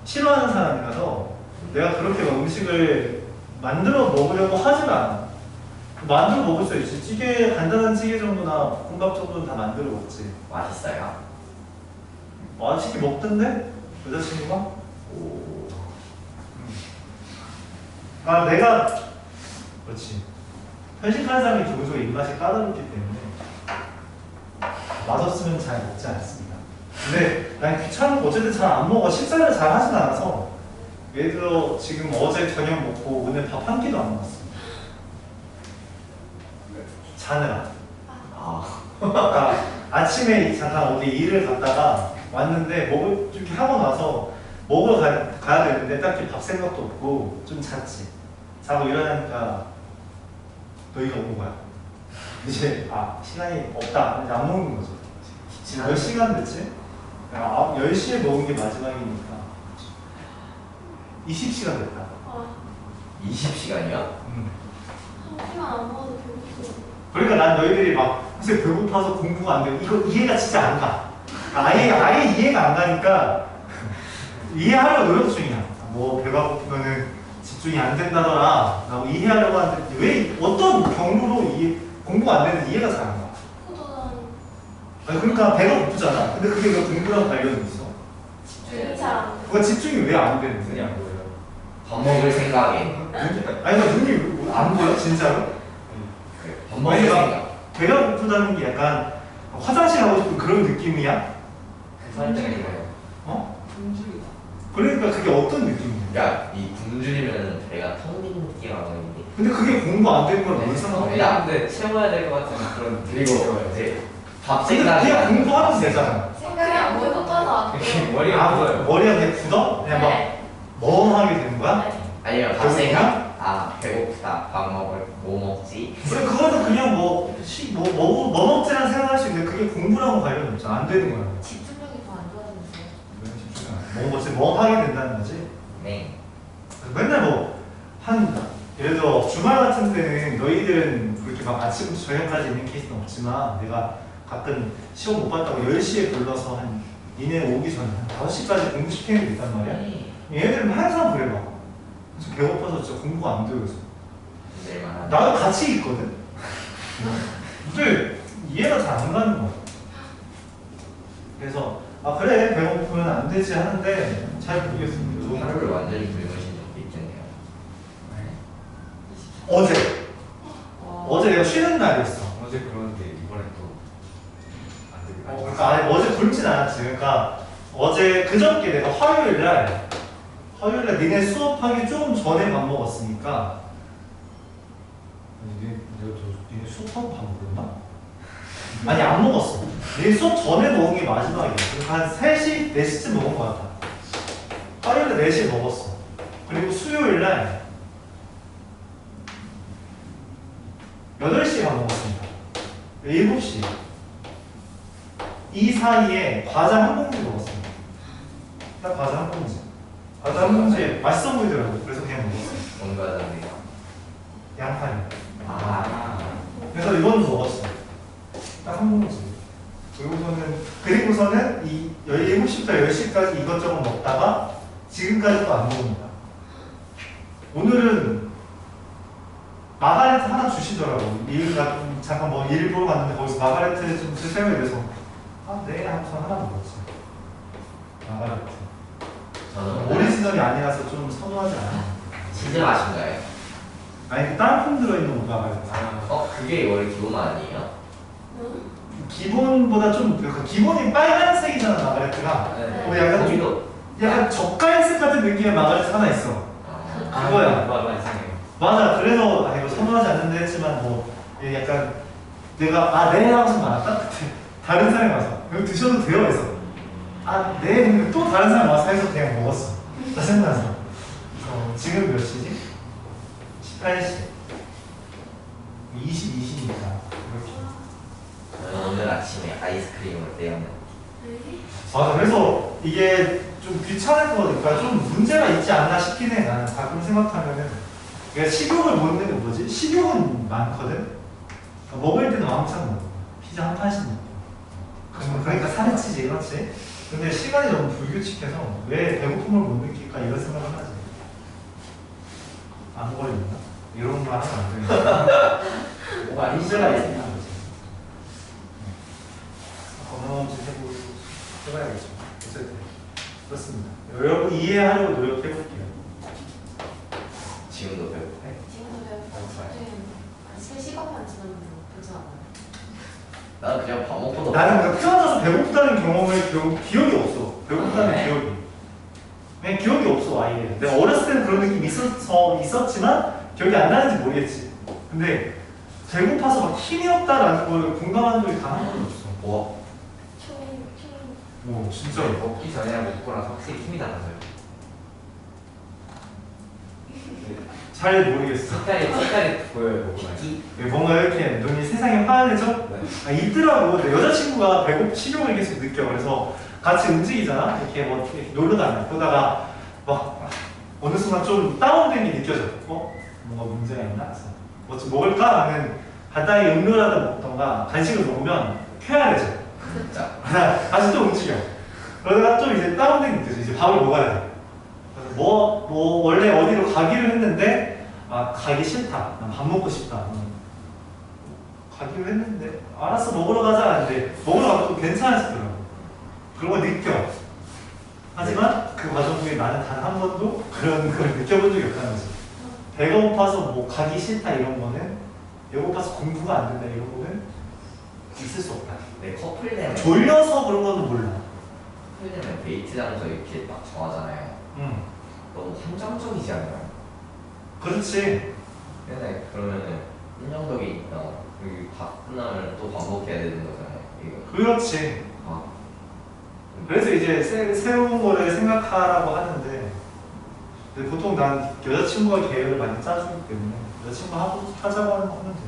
싫어하는 사람이라서 내가 그렇게 막 음식을 만들어 먹으려고 하진 않아. 만들어 먹을 수 있지. 찌개, 간단한 찌개 정도나 볶음밥 정도는 다 만들어 먹지. 맛있어요? 맛있게 먹던데? 여자친구가? 오. 내가 그렇지. 편식하는 사람이 기본적으로 입맛이 까다롭기 때문에 맛없으면 잘 먹지 않습니다. 근데 난 귀찮은 거 어쨌든 잘 안 먹어. 식사를 잘 하진 않아서 예를 들어 지금 어제 저녁 먹고 오늘 밥 한 끼도 안 먹었어. 자느라. 그러니까 아침에 잠깐 어디 일을 갔다가 왔는데 이렇게 하고 나서 먹으러 가야 되는데 딱히 밥 생각도 없고 좀 잤지. 자고 일어나니까 너희가 온 거야. 이제 시간이 없다. 이제 안 먹는 거죠. 지금 몇 시간 됐지? 10시에 먹은 게 마지막이니까 20시간 됐다. 20시간이요? 한 끼만 안 먹어도 배고프고. 그러니까 난 너희들이 막 요새 배고파서 공부가 안 되고 이거 이해가 진짜 안 가. 아예 이해가 안 가니까 이해하려고 노력 중이야. 뭐 배가 고프면은 집중이 안 된다더라 라고 이해하려고 하는데 왜 어떤 경로로 공부가 안 되는지 이해가 잘 안 가. 그러니까 배가 고프잖아. 근데 그게 왜 공부랑 관련이 있어? 집중이 잘안 돼. 그거 집중이 왜 안 되는지. 그냥 뭐예요? 밥 먹을 생각에. 아니 나 눈이 안 보여 진짜로? 밥 먹을 생각. 배가 고프다는 게 약간 화장실 가고 싶은 그런 느낌이야? 설득이에요. 어? 음식이다. 그러니까 그게 어떤 느낌이야? 그러니까 이 굶주리면 배가 텅 빈 느낌이라고 하는데. 근데 그게 공부 안 되는 걸 뭔 상관이야? 근데 채워야 될 것 같은 그런 그리고 이제 밥 근데 생각이 그냥 나는 공부하면 거. 되잖아. 생각이 안 배고파서 안 돼. 머리가 아파요. 머리가 그냥 굳어? 그냥 막 멍하게 되는 거야? 아니면 밥 생각. 배고프다. 밥 먹을 뭐 먹지? 그래 그거는 그냥 뭐 먹지라는 생각할 수 있는데 그게 공부랑은 관련이 없잖아. 안 되는 거야. 집중력이 더 안 좋아지는데. 왜 집중이 안 돼? 먹지 멍하게 된다는 거지. 네. 그래서 맨날 예를 들어 주말 같은 때는 너희들은 그렇게 막 아침부터 저녁까지 있는 케이스는 없지만 내가 가끔 시험 못 봤다고 10시에 불러서 한 니네 오기 전에 한 5시까지 공부시키는 게 있단 말이야. 얘네들은 항상 그래 막. 그래서 배고파서 진짜 공부가 안 돼요. 나도 같이 있거든. 근데 이해가 잘 안 가는 거야. 그래서 아 그래 배고프면 안 되지 하는데 잘 모르겠습니다. 또 하루를 완전히 굶으신 적도 있겠네요. 어제 와. 어제 내가 쉬는 날이었어. 어제 그러는데 이번에 또 안 되게 그러니까 아니, 어제 굶진 않았지. 그러니까 어제 그저께 내가 화요일 날 니네 수업하기 좀 전에 밥 먹었으니까 니네 수업하고 밥 먹었나? 아니 안 먹었어. 니네 수업 전에 먹은 게 마지막이야. 그러니까 한 3시, 4시쯤 먹은 것 같아. 화요일에 4시에 먹었어. 그리고 수요일 날 8시에 밥 먹었습니다. 7시. 이 사이에 과자 한 봉지 먹었습니다. 딱 과자 한 봉지. 과자 한 봉지에 맛있어 보이더라고요. 그래서 그냥 먹었어요. 뭔가 다네요. 양파리. 아, 그래서 이건 먹었어. 딱 한 봉지. 그리고서는 이 7시부터 10시까지 이것저것 먹다가 지금까지도 안 먹습니다. 오늘은 마가레트 하나 주시더라고. 잠깐 뭐 일 보러 갔는데 거기서 마가레트 좀 주세요 이래서 아 네 하면서 하나 먹었지. 마가레트. 저는 오리지널이 아니라서 좀 선호하지 않아. 치즈 맛인가요? 아니 그 땅콩 들어있는 마가레트. 그게 원래 기본 아니에요? 응? 기본보다 좀 그 기본이 빨간색이잖아 마가레트가. 네. 우리 약간 거기도 약간 젓갈색 같은 느낌의 마가레트 하나 있어. 그거야. 맞아 이상해요. 맞아. 그래서 아 이거 선호하지 않는다 했지만 뭐 약간 내가 아 네 하면서 말았다 그때 다른 사람이 와서 이거 드셔도 돼요 해서 아 네 근데 또 다른 사람이 와서 해서 그냥 먹었어. 짜증나서. 지금 몇 시지? 18시. 22시니까 이렇게. 저는 오늘 아침에 아이스크림을 떼었는데 맞아. 그래서 이게 좀 귀찮을 거니까 좀 문제가 있지 않나 싶긴 해. 나는 가끔 생각하면은 그러니까 식욕을 못 내는 게 뭐지? 식욕은 많거든. 그러니까 먹을 때는 왕창 먹어. 피자 한 판씩 먹고. 그러니까 살이 찌지, 그렇지? 근데 시간이 너무 불규칙해서 왜 배고픔을 못 느낄까 이런 생각을 하지. 안 걸린다? 이런 말 하면 안 되니까. 뭐가 문제가 있으면 안 되지. 건강검진 해봐야겠죠. 어쨌든 그렇습니다. 여러분 이해하려고 노력해볼게요. 지금도 배고파요. 지금도 배고파요. 아침 시간만 지나면 배고프지 않아요? 나는 그냥 밥 먹고도 나는 그러니까 태어나서 배고프다는 경험을 기억이 없어. 배고프다는 네. 기억이. 그냥 기억이 없어 아예. 내가 어렸을 때는 그런 느낌이 있었지만 기억이 안 나는지 모르겠지. 근데 배고파서 막 힘이 없다라는 걸 공감한 적이 단 한 번도 없어. 뭐 오 진짜. 먹기 전이랑 먹고 나서 확실히 힘이 달라져요. 잘 모르겠어. 색깔이 보여요 먹고 나서. 기 뭔가 이렇게 눈이 세상에 환해져? 네. 아, 있더라고. 내 여자친구가 식욕을 계속 느껴. 그래서 같이 움직이잖아. 이렇게 뭐 이렇게 놀러 다녀. 그러다가 막 어느 순간 좀 다운된 게 느껴져. 뭔가 문제가 있나? 그래서 뭐 좀 먹을까? 하면 간단히 음료라도 먹던가 간식을 먹으면 쾌활해져. 진짜 다시 또 움직여. 그러다가 좀 이제 다운된 게 느껴져. 이제 밥을 먹어야 돼. 그래서 뭐 원래 어디로 가기로 했는데 아 가기 싫다. 난 밥 먹고 싶다. 가기로 했는데 알았어 먹으러 가자 하는데 먹으러 가면 또 괜찮아지더라고. 그런 걸 느껴. 하지만 그 과정 중에 나는 단 한 번도 그런 걸 느껴본 적이 없다는 거지. 배가 고파서 뭐 가기 싫다 이런 거는 배고파서 공부가 안 된다 이런 거는 있을 수 없다. 내 커플 되면 졸려서 그런 거는 몰라. 커플 되면 데이트 장소 이렇게 딱 정하잖아요. 너무 한정적이지 않나요? 그렇지. 맨날 그러면은 한정적이 있다. 여기 다 끝나면 또 반복해야 되는 거잖아요. 이거 그렇지. 아 그래서 이제 새로운 거를 생각하라고 하는데 근데 보통 난 여자친구가 계획을 많이 짜주기 때문에 여자친구하고 하자고 하면 돼.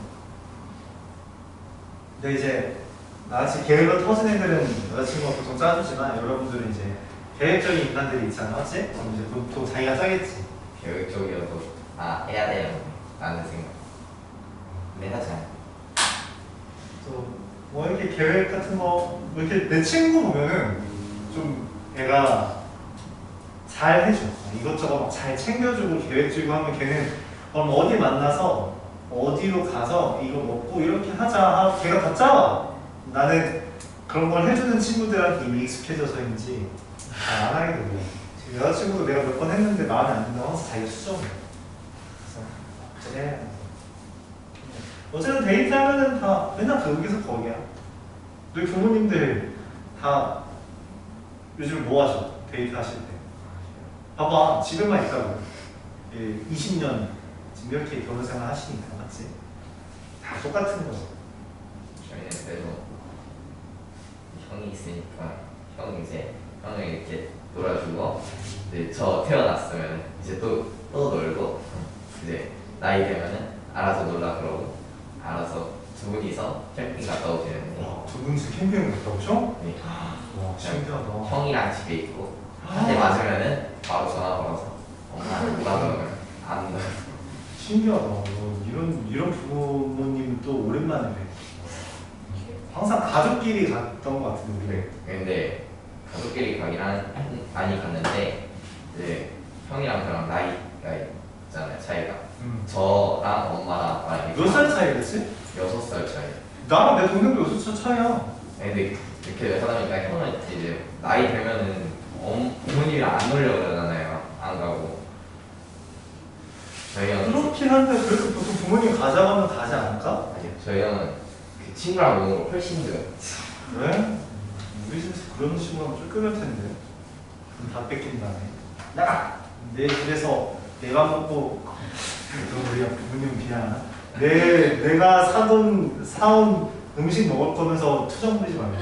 근데 이제 나같이 계획을 터진 애들은 여자친구가 보통 짜주지만 여러분들은 이제 계획적인 인간들이 있잖아, 맞지? 그럼 이제 보통 자기가 짜겠지. 계획적이어도 해야 돼요 라는 생각. 근데 하지 않아요. 뭐 이렇게 계획 같은 거 이렇게 내 친구 보면은 좀 애가 잘 해줘. 이것저것 막 잘 챙겨주고 계획주고 하면 걔는 그럼 어디 만나서 어디로 가서 이거 먹고 이렇게 하자 하고 걔가 다 짜와. 나는 그런 걸 해주는 친구들한테 이미 익숙해져서인지 잘 안 하게 되고요. 지금 여자친구도 내가 몇 번 했는데 마음에 안 든다고 항상 자기가 수정해. 그래서 그래. 어쨌든 데이트하면은 다 맨날 거기서 거기야. 너희 부모님들 다 요즘 뭐 하셔? 데이트 하실 때. 봐봐, 집에만 있다고. 20년 지금 이렇게 결혼 생활 하시니까, 맞지? 다 똑같은 거죠. 저희는 그래도 형이 있으니까 형이 이제 형을 이렇게 놀아주고 이제 저 태어났으면 이제 또 놀고 이제 나이 되면은 알아서 놀라 그러고 알아서 두 분이서 캠핑 갔다 오시는 거. 와, 두 분이서 캠핑을 갔다 오셔? 네. 와, 신기하다. 형이랑 집에 있고 한 대 맞으면은 바로 전화 걸어서 엄마는 누가 그러면 안 놀아. 신기하다. 이런 부모님은 또 오랜만에 뵈. 항상 가족끼리 갔던 것 같은데, 우리. 근데 가족끼리 많이 갔는데 이제 형이랑 저랑 나이가 있잖아요 차이가. 저랑 엄마랑 아빠랑 몇 살 차이겠지? 6살 차이. 나랑 내 동생도 6살 차이야. 근데 이렇게 하다 보니까 형은 이제 나이 되면은 부모님이랑 안 놀려고 그러잖아요. 안 가고. 저희 형은 그렇긴 한데, 그래도 보통 부모님 가자고 하면 가지 않을까? 아니요. 저희 형은 그 친구랑 노는 거 훨씬 좋아요. 그래? 우리 집에서 그런 식으로 하면 쫓겨날 텐데. 그럼 다 뺏긴다네. 나가! 내 집에서 내가 먹고, 그럼 우리가 부모님 비하나? 내가 사온 음식 먹을 거면서 투정 부리지 말고.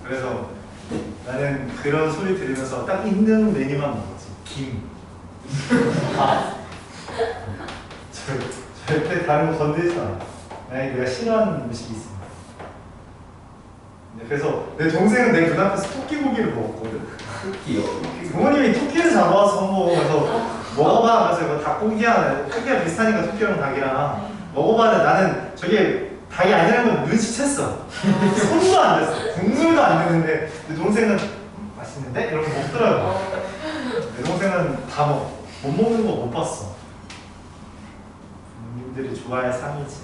그래서 나는 그런 소리 들으면서 딱 있는 메뉴만 먹었지. 김. 밥. 절대 다른 거 건드리지 마. 만약에 내가 싫어하는 음식이 있습니다. 그래서 내 동생은 내 눈앞에서 토끼고기를 먹었거든. 토끼요? 부모님이 토끼를 잡아와서 먹어서 먹어봐. 그래서 이거 닭고기야. 토끼가 비슷하니까 토끼랑 닭이랑 먹어봤는데 나는 저게 닭이 아니라는 걸 눈치챘어. 손도 안 댔어. 국물도 안 되는데 내 동생은 맛있는데? 이러고 먹더라고. 내 동생은 다 먹어. 못 먹는 거 못 봤어. 부모님들이 좋아할 상이지.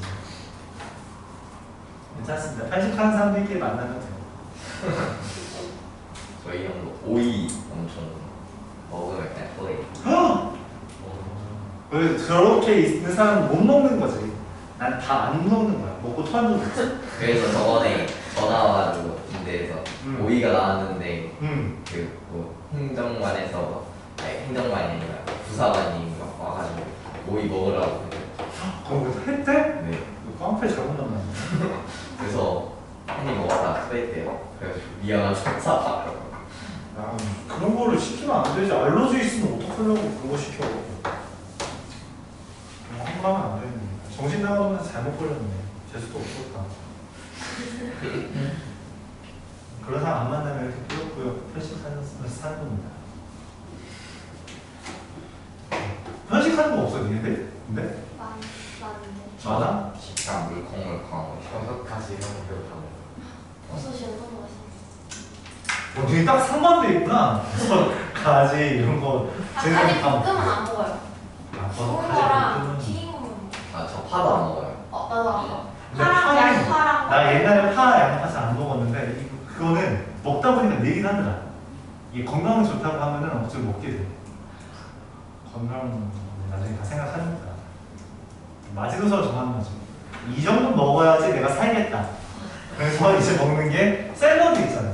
괜찮습니다. 편식하는 사람들끼리 만나면 돼요. 저희 형도 오이 엄청 먹으면 그냥 토해. 왜 저렇게 있는 사람은 못 먹는 거지. 난 다 안 먹는 거야. 먹고 토한 적 없어. 그래서 저번에 전화 와가지고 군대에서 오이가 나왔는데 그뭐 행정관에서 아니 행정관이 아니라 부사관님 와가지고 오이 먹으라고. 그런 거 했대? 네. 너 깡패 잘못 만났네. 그래서 한입 먹었다 토했대요. 그래서 미안하다고 사과하라고. 야, 그런 거를 시키면 안 되지. 알러지 있으면 어떡하려고 그런 거 시켜. 그런 거 하면 안 되는 거야. 정신 나가면서 잘못 걸렸네. 재수도 없었다. 그런 사람 안 만나면 이렇게 꾸역꾸역 편식하면서 사는 겁니다. 편식하는 거 없어, 니네들? 근데? 많은데. 많아? 식당 물컹물컹하고 6가지 이런 거 배우 다 먹어. 버섯이 너무 맛있어. 니네 딱 상반돼 있구나. 가지 이런 거. 가지 볶음은 안 먹어요. 구운 거랑 튀긴 거만 먹어. 아저 파도 안 먹어요. 나도 안 먹어. 근데 파랑 양파랑. 나 옛날에 파 양파지 안 먹었는데 그거는 먹다 보니까 늘긴 하더라. 이게 건강에 좋다고 하면은 어차피 먹게 돼. 건강 나중에 다 생각하니까. 마지노선을 정하는 거지. 이 정도 먹어야지 내가 살겠다. 그래서 이제 먹는 게 샐러드 있잖아.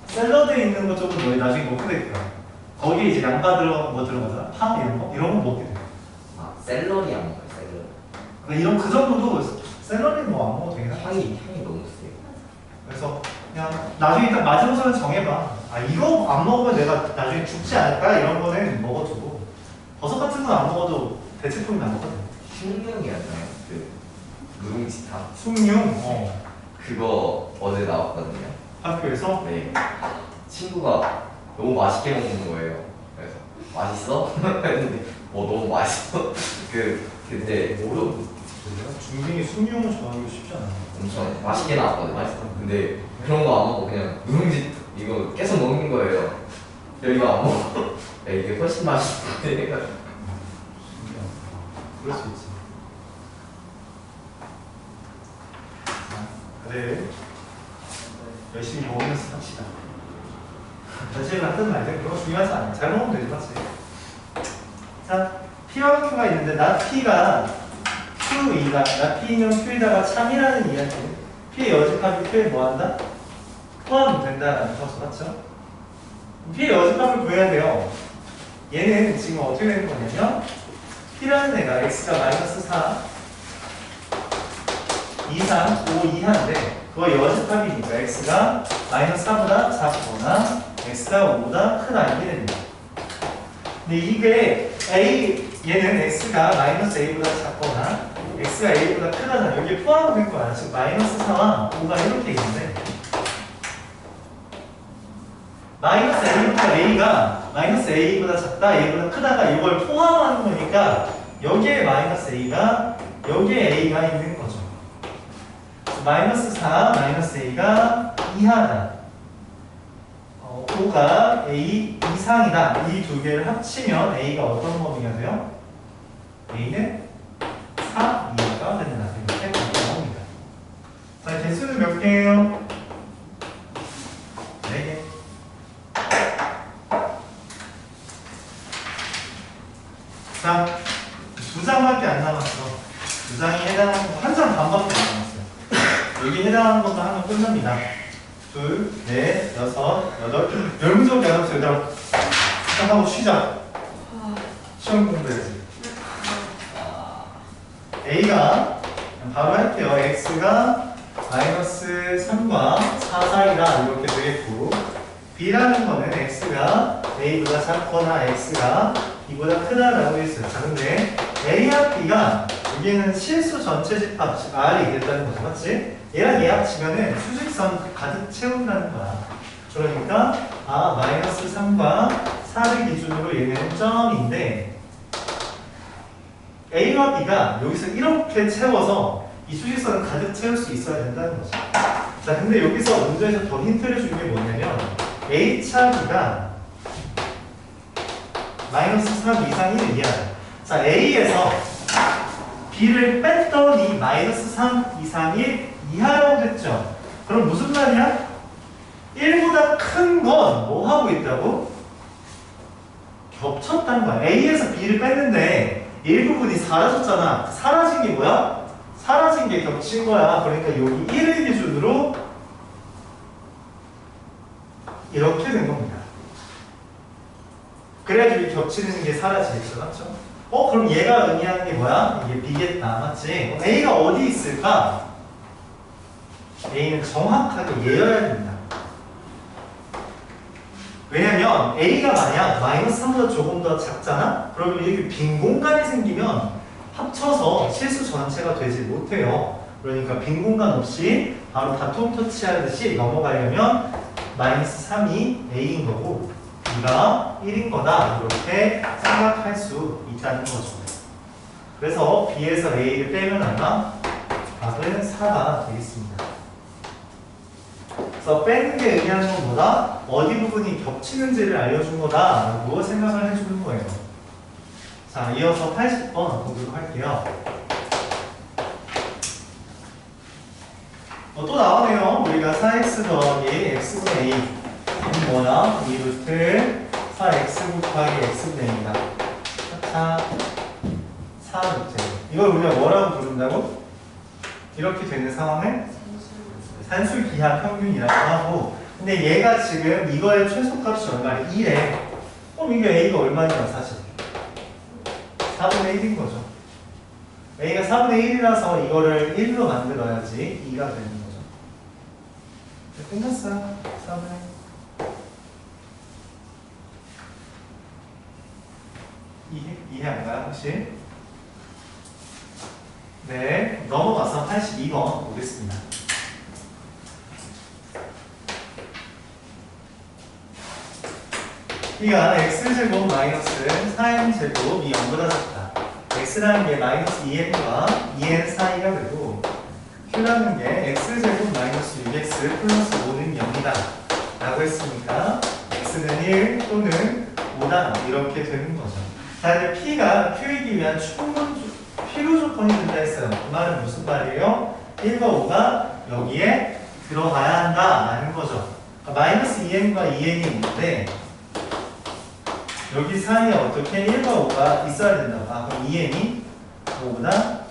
샐러드에 있는 거 조금 너희 나중에 먹게 될 거야. 거기에 이제 양파 들어가잖아. 파 이런 거 먹게 돼. 아 샐러리 안 먹어요. 샐러리. 그러니까 이런 그 정도도 샐러드 뭐 안 먹어도 되긴 하지. 향이 너무 세요. 그래서 그냥 나중에 딱 마지노선을 정해봐. 아 이거 안 먹으면 내가 나중에 죽지 않을까? 이런 거는 먹어두고 버섯 같은 건 안 먹어도 대체품이 나거든. 흉흉이었나요? 그 누룽지탕. 숭늉. 그거 어제 나왔거든요. 학교에서 네. 친구가 너무 맛있게 먹는 거예요. 그래서 맛있어? 했는데 너무 맛있어. 근데 중딩이 숭늉을 좋아하기 쉽지 않아. 엄청 맛있게 나왔거든요. 근데 그런 거 안 먹고 그냥 누룽지 이거 계속 먹는 거예요. 이거 안 먹어. 야, 이게 훨씬 맛있는데. 신기하다. 그럴 수 있지. 다들 열심히 먹으면서 삽시다. 전체를 같은 말들 그런 거 중요하지 않아. 잘 먹으면 되지 맞지? 자, P와 Q가 있는데 나 P가 Q2가 나 P는 Q에다가 참이라는 이야기. P의 여집합이 Q에 뭐한다? 포함된다라는 거죠. 맞죠? P의 여집합을 구해야 돼요. 얘는 지금 어떻게 되는 거냐면 P라는 애가 X가 마이너스 4 2, 3, 5 이하인데 그거 여집합이니까 X가 마이너스 4보다 작거나 X가 5보다 크다 이게 됩니다. 근데 이게 얘는 X가 마이너스 A보다 작거나 X가 A보다 크다잖아. 여기에 포함된 거야. 지금 마이너스 4와 5가 이렇게 있는데 마이너스 A부터 A가 마이너스 A보다 작다, A보다 크다가 이걸 포함하는 거니까 여기에 마이너스 A가 여기에 A가 있는 거죠. 마이너스 4, 마이너스 A가 이하다. 5가 A 이상이다. 이 두 개를 합치면 A가 어떤 범위가 돼요? A는 4 이하가 된다. 이렇게 나옵니다. 자, 개수는 몇 개예요? 4개. 자, 2장밖에 안 남았어. 2장이 해당하는 거, 한 장 반밖에 안 남았어요. 여기 해당하는 것도 하면 끝납니다. 2, 4, 6, 8, 10문제밖에 안 남았어요. 얘들아, 시작하고 쉬자. 시험 공부해야지. A가, 바로 할게요. X가 마이너스 3과 4 사이다. 이렇게 되겠고, B라는 거는 X가 A보다 작거나 X가 B보다 크다라고 했어요. 자, 근데 A와 B가 여기에는 실수 전체 집합, 즉 R이 됐다는 거죠. 맞지? 얘랑 얘 합치면은 수직선 가득 채운다는 거야. 그러니까 마이너스 3과 4를 기준으로 얘는 점인데 A와 B가 여기서 이렇게 채워서 이 수직선을 가득 채울 수 있어야 된다는 거죠. 자, 근데 여기서 문제에서 더 힌트를 준 게 뭐냐면 H차 B가 마이너스 3 이상 1 이하다. 자, A에서 B를 뺐더니 마이너스 3 이상 1 이하라고 됐죠. 그럼 무슨 말이야? 1보다 큰 건 뭐 하고 있다고? 겹쳤다는 거야. A에서 B를 뺐는데 일부분이 사라졌잖아. 사라진 게 뭐야? 사라진 게 겹친 거야. 그러니까 여기 1을 기준으로 이렇게 된 겁니다. 그래야지 겹치는 게 사라지겠죠. 맞죠? 그럼 얘가 의미하는 게 뭐야? 이게 B겠다. 맞지? A가 어디 있을까? A는 정확하게 얘여야 됩니다. 왜냐면 A가 만약 마이너스 3보다 조금 더 작잖아? 그러면 이렇게 빈 공간이 생기면 합쳐서 실수 전체가 되지 못해요. 그러니까 빈 공간 없이 바로 바통 터치하듯이 넘어가려면 마이너스 3이 A인 거고 B가 1인 거다. 이렇게 생각할 수 있다는 거죠. 그래서 B에서 A를 빼면 아마 답은 4가 되겠습니다. 그래서 빼는 게 의미하는 건 뭐다? 어디 부분이 겹치는지를 알려준 거다라고 생각을 해주는 거예요. 자, 이어서 80번 보도록 할게요. 또 나오네요. 우리가 4x 더하기 x분의 a 이건 뭐야? 2루트 4x 곱하기 x분의 a입니다. 자, 4루트 이걸 우리가 뭐라고 부른다고? 이렇게 되는 상황을 산술 기하 평균이라고 하고, 근데 얘가 지금 이거의 최소값이 얼마래? 2래. 그럼 이게 a가 얼마냐 사실? 4분의 1인 거죠. a가 4분의 1이라서 이거를 1로 만들어야지 2가 되는 거죠. 끝났어요. 4분의 1. 이해 안 가요 혹시? 네, 넘어가서 82번 보겠습니다. B가 x제곱 마이너스 4n제곱이 0보다 작다. x라는 게 마이너스 2n과 2n 사이가 되고 q라는 게 x제곱 마이너스 6x 플러스 5는 0이다 라고 했으니까 x는 1 또는 5다 이렇게 되는 거죠. 자, 이제 P가 Q이기 위한 필요 조건이 된다 했어요. 그 말은 무슨 말이에요? 1과 5가 여기에 들어가야 한다라는 거죠. 마이너스 2n과 2n이 있는데 여기 사이에 어떻게 1과 5가 있어야 된다고. 그럼 2n이 5보다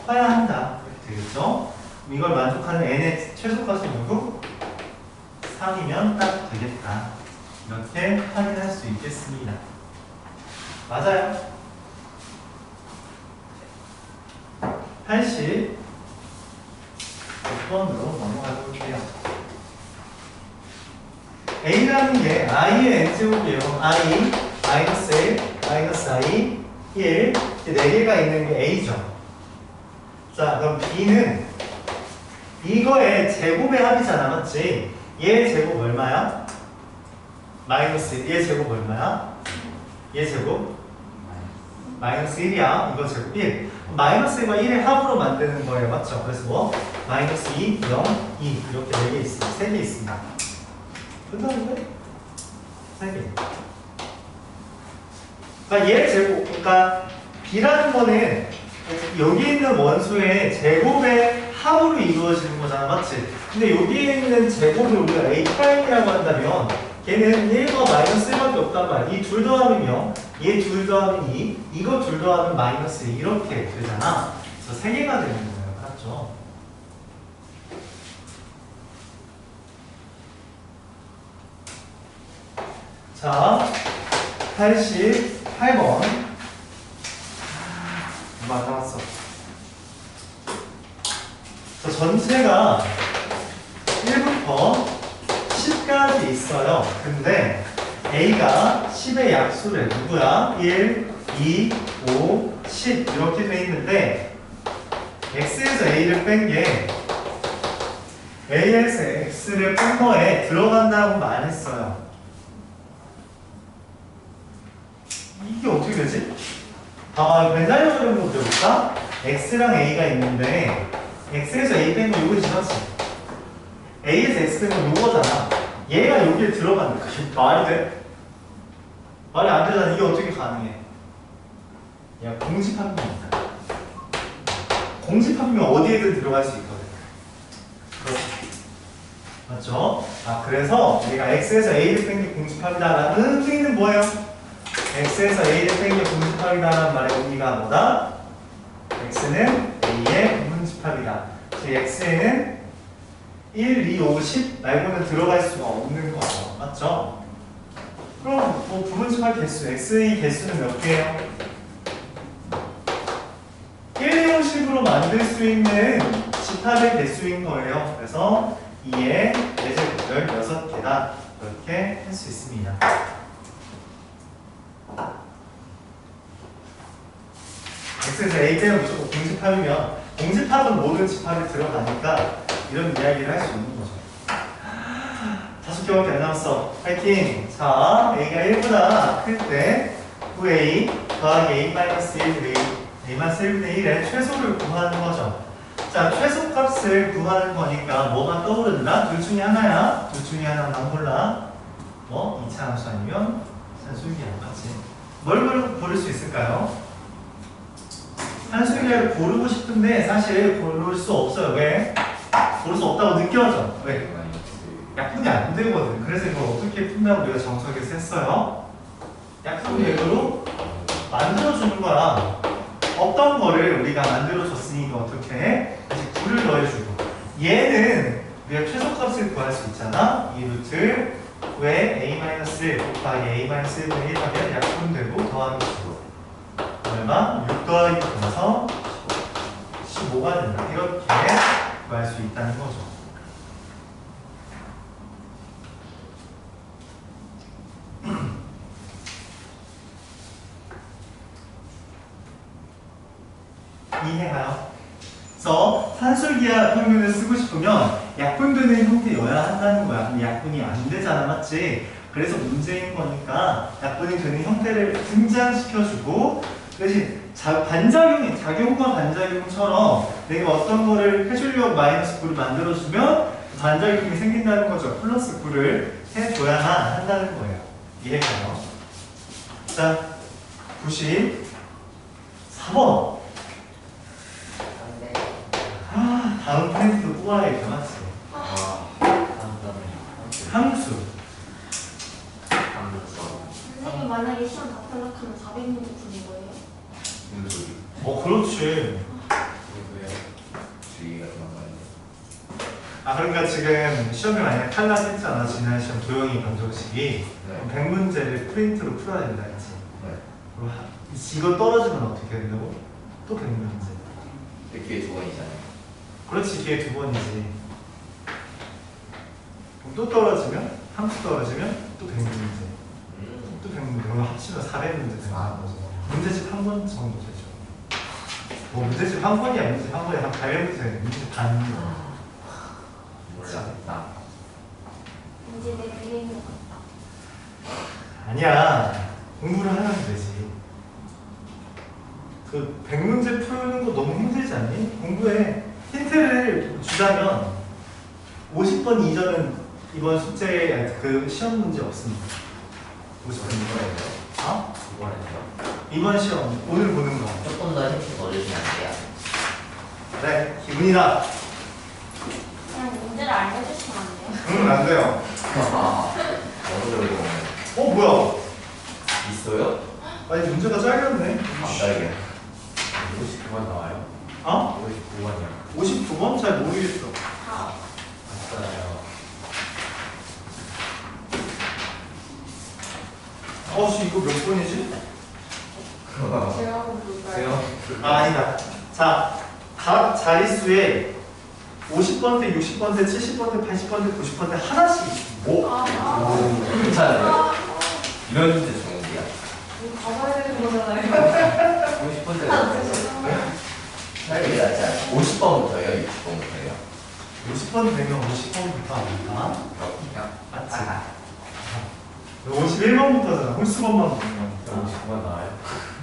커야 한다. 이렇게 되겠죠? 그럼 이걸 만족하는 n의 최소값이 누구? 3이면 딱 되겠다. 이렇게 확인할 수 있겠습니다. 맞아요. 80 6번으로 넘어가 볼게요. A라는 게 i의 n제곱이에요. i, 마이너스 1, 마이너스 i, 1 이렇게 4개가 있는 게 A죠. 자, 그럼 B는 이거의 제곱의 합이잖아, 맞지? 얘 제곱 얼마야? 마이너스 1. 얘 제곱 얼마야? 얘 제곱? 마이너스 1이야. 이거 제곱 1. 마이너스 1과 1의 합으로 만드는 거예요. 맞죠? 그래서 뭐? 마이너스 2, 0, 2 이렇게 4개 있습니다. 3개 있습니다. 끝나는데? 3개. 그러니까 얘 제곱, 그러니까 B라는 거는 여기 있는 원소의 제곱의 합으로 이루어지는 거잖아. 맞지? 근데 여기에 있는 제곱을 우리가 A'이라고 한다면 걔는 1과 마이너스 1밖에 없단 말이야. 이 둘 더하면 0, 얘 둘 더하면 2, 이거 둘 더하면 마이너스 2 이렇게 되잖아. 그래서 3개가 되는 거예요. 알았죠? 자, 88번. 얼마 안 남았어. 자, 전체가 1부터 10까지 있어요. 근데 A가 10의 약수래. 누구야? 1, 2, 5, 10 이렇게 돼 있는데 X에서 A를 뺀 게 A에서 X를 뺀 거에 들어간다고 말했어요. 이게 어떻게 되지? 벤자이어 그림으로 그려볼까? X랑 A가 있는데 X에서 A 뺀 거 이거 지났어. A에서 X 뺀 건 요거잖아. 얘가 여기에 들어간다. 그게 말이 돼? 말이 안 되잖아. 이게 어떻게 가능해? 야, 공집합이니까. 공집합이면 어디에든 들어갈 수 있거든. 그렇지. 맞죠? 그래서 우리가 X에서 A를 뺀 게 공집합이다라는 의미는 뭐예요? X에서 A를 뺀 게 공집합이다라는 말의 의미가 뭐다? X는 A의 부분집합이다. 즉 X에는 1, 2, 5, 10 말고는 들어갈 수가 없는 거죠. 맞죠? 그럼 뭐 부분집합 개수, X의 개수는 몇 개예요? 1, 2, 5, 10으로 만들 수 있는 집합의 개수인 거예요. 그래서 2의 4제곱을 6개다. 이렇게 할 수 있습니다. X에서 A 빼면 무조건 공집합이면 공집합은 모든 집합에 들어가니까 이런 이야기를 할 수 있는 거죠. 5개밖에 안 남았어. 파이팅! 자, A가 1보다 클 때 9A 더하기 A-1 A-1분의 1의 최소를 구하는 거죠. 자, 최소값을 구하는 거니까 뭐가 떠오른다? 둘 중에 하나야. 둘 중에 하나만 골라. 뭐? 2차 함수 아니면 산술기야. 같이. 뭘 고를 수 있을까요? 산술기를 고르고 싶은데 사실 고를 수 없어요. 왜? 고를 수 없다고 느껴져. 왜? 약분이 안 되거든. 그래서 이걸 어떻게 푼다고 우리가 정석에서 했어요? 약분 궤도로 만들어주는 거야. 없던 거를 우리가 만들어줬으니까 어떻게 해? 다시 9를 더해주고 얘는 우리가 최소값을 구할 수 있잖아. 이 루트 9에 A-1 곱하기 A-1분의 1 하면 약분되고 더하기 15 얼마? 6 더하기 9에서 15가 된다. 이렇게 구할 수 있다는 거죠. 이해가요? 그래서 산술기하 평균을 쓰고 싶으면 약분되는 형태여야 한다는 거야. 근데 약분이 안 되잖아, 맞지? 그래서 문제인 거니까 약분이 되는 형태를 등장시켜주고 대신 작용과 반작용처럼 내가 어떤 거를 해주려고 마이너스 9를 만들어주면 반작용이 생긴다는 거죠. 플러스 9를 해줘야만 한다는 거예요. 이해가요? 자, 94번. 다음 프린트도 뽑아야겠다, 맞지? 아, 다음 단어. 함수. 함수. 선생님 만약에 시험 다 탈락하면 400문제 푸는 거예요? 무슨 소리? 그렇지. 왜요? 주의가 도망가는데. 그러니까 지금 시험에 만약에 탈락했잖아, 지난 시험 도형이 방정식이. 그럼 100문제를 프린트로 풀어야 된다 했지. 네. 그럼 이거 떨어지면 어떻게 된다고? 또 100문제. 근데 기회 두 번이잖아요. 그렇지, 기회 두 번이지. 그럼 또 떨어지면? 함수 떨어지면 또 100문제. 또 100문제. 그럼 합치면 400문제 되는 거죠. 문제집 한 번 정도 되죠. 뭐 문제집 한 번이야, 문제집 한 번에 한 800문제 되는 문제집 반이야. 모르겠다. 이제 내 미래인 것 같다. 아니야. 공부를 하면 되지. 그 100문제 푸는 거 너무 힘들지 않니? 공부에 힌트를 주자면 50번 이전은 이번 숙제에 그 시험 문제 없습니다. 50번 이전에. 어? 이번에요? 이번 시험 오늘 보는 거. 조금 더 힌트 더 주시면 안 돼요? 그래, 기분이다. 그냥 문제를 알려주시면 안 돼요? 응, 안 돼요. 어느 정도 보면 뭐야? 있어요? 아니 문제가 짧았네. 깜짝이야. 59번 나와요? 어? 59번이요. 59번? 잘 모르겠어. 다. 맞잖아요. 이거 몇 번이지? 제가 한번 볼까요? 아니다. 자, 각 자릿수에 50번대, 60번대, 70번대, 80번대, 90번대 하나씩 있습니다. 오? 괜찮아요? 이런 힌트 좋은데요? 이거 가봐야 되는 거잖아요. 50번째 차라리 낫지 않아요? 50번부터요? 60번부터요? 50번 되면 50번부터 아닐까? 그렇군요. 맞지? 51번부터잖아. 홀수번만 보는 거니까. 59번 나와요?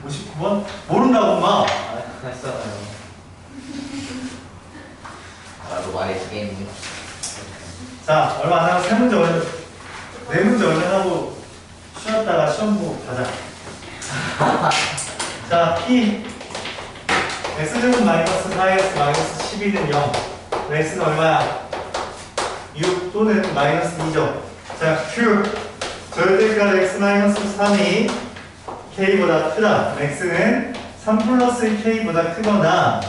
59번? 모른다고 마. 했잖아요. 나도 말해주겠니? 자, 얼마 안 남았어. 3문제 얼른, 4문제 얼른 하고 쉬었다가 시험 보고 가자. 자, P X제곱 마이너스 4X 마이너스 12는 0. X는 얼마야? 6 또는 마이너스 2죠. 자, Q 절대값 X 마이너스 3이 K보다 크다. X는 3 플러스 K보다 크거나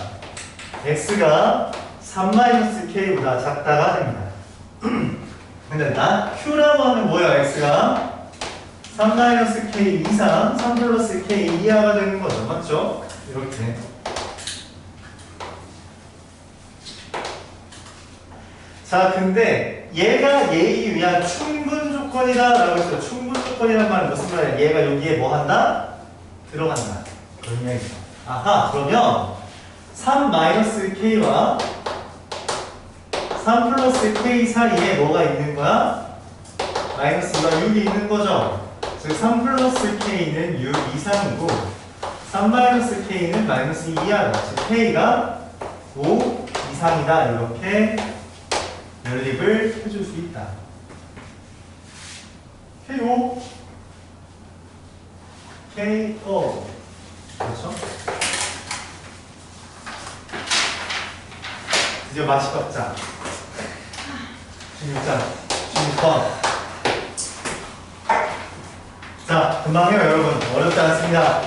X가 3 마이너스 K보다 작다가 됩니다. 근데 나 Q라고 하면 뭐야? X가 3 마이너스 K 이상 3 플러스 K 이하가 되는 거죠. 맞죠? 이렇게. 자, 근데 얘가 예의 위한 충분 조건이다 라고 했어요. 충분 조건이란 말은 무슨 말이야? 얘가 여기에 뭐 한다? 들어간다. 그런 이야기죠. 아하, 그러면 3 마이너스 K와 3 플러스 K 사이에 뭐가 있는 거야? 마이너스 2와 6이 있는 거죠. 즉 3 플러스 K는 6 이상이고 3 마이너스 K는 마이너스 2 이하다. 즉 K가 5 이상이다. 이렇게 연립을 해줄 수 있다. K5 K5 그렇죠? 드디어 맛이 떴자. 16자 16번. 자, 금방 해요 여러분. 어렵지 않습니다.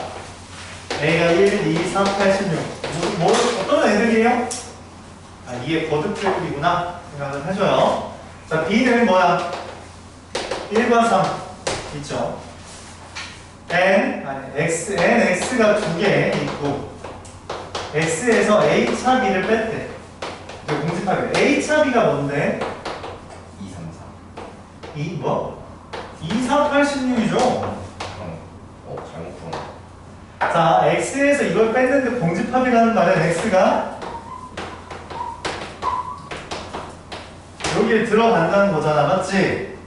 A가 1, 2, 3, 8, 16 어떤 애들이에요? 이게 거듭제곱이구나 생각을 해줘요. 자, B는 뭐야? 1과 3 있죠. X가 2개 있고 X에서 A차 B를 뺐대. 공집하게 A차 B가 뭔데? 2, 3, 4. 2 뭐? 2, 4, 8, 16이죠. 잘못 풀었네. 자, X에서 이걸 뺐는데 공집합이라는 말은 X가 여기에 들어간다는 거잖아, 맞지?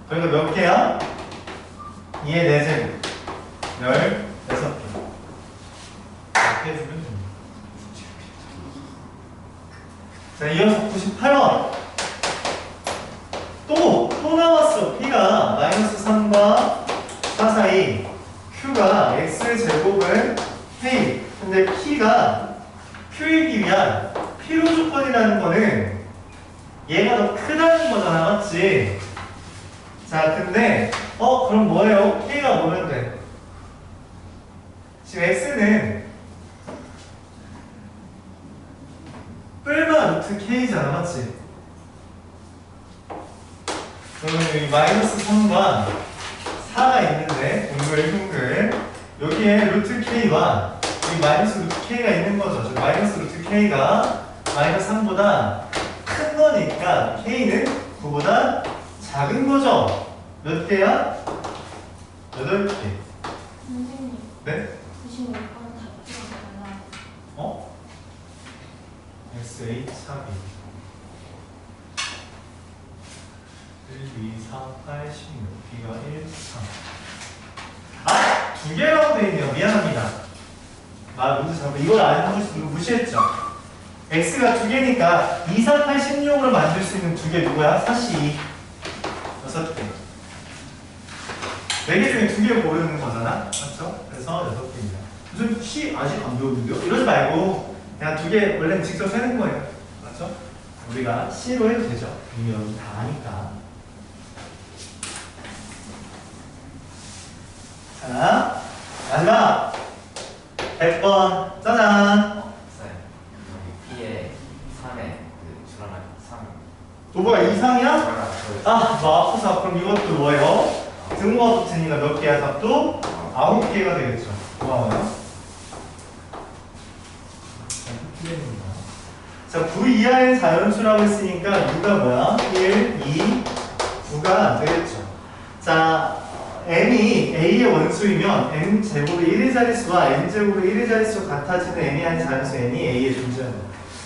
그러니까 몇 개야? 2의 4제곱 16개 이렇게 해주면 됩니다. 자, 이어서 98번 또 나왔어. P가 마이너스 3과 4 사이 Q가 X제곱을 K 근데 P가 Q이기 위한 필요 조건이 X1이라는 거는 얘가 더 크다는 거잖아, 맞지? 자, 근데 그럼 뭐예요? K가 뭐면 돼? 지금 X는 뿔마 루트 K잖아, 맞지? 그러면 여기 마이너스 3과 4가 있는데 둥글둥글 여기에 루트 K와 여기 마이너스 루트 K가 있는 거죠. 저 마이너스 루트 K가 마이너스 3보다 큰 거니까 K는 9보다 작은 거죠. 몇 개야? 8개. 선생님, 네? 95번 답지가 달라요. SH 차비 1, 2, 4, 8, 16 B가 1, 3 두 개라고 돼 있네요. 미안합니다. 문제 잡고 이걸 안 무시했죠. X가 두 개니까 2, 4, 8, 16으로 만들 수 있는 두 개 누구야? 4, 2 6개 4개 중에 두 개 고르는 거잖아. 맞죠? 그래서 6개입니다. 무슨 시 아직 안 배웠는데요? 이러지 말고 그냥 두 개 원래는 직접 세는 거예요. 맞죠? 우리가 C로 해도 되죠. 이미 여기 다 아니까. 자, 마지막 100번 짜잔. 쌤, 여기 P에 3에 그 줄어나 3. 도보가 이상이야? 줄어나 너 아프다. 그럼 이것도 뭐예요? 등호가 붙으니까 몇 개야? 답도 9개가 되겠죠. 고마워요. 자, 9 이하의 자연수라고 했으니까 U가 뭐야? 1, 2, 9가 되겠죠. 자, M이 A의 원수이면 M제곱의 1의 자릿수와 N제곱의 1의 자릿수가 같아지는 M이 아닌 자연수 N이 A에 존재한다.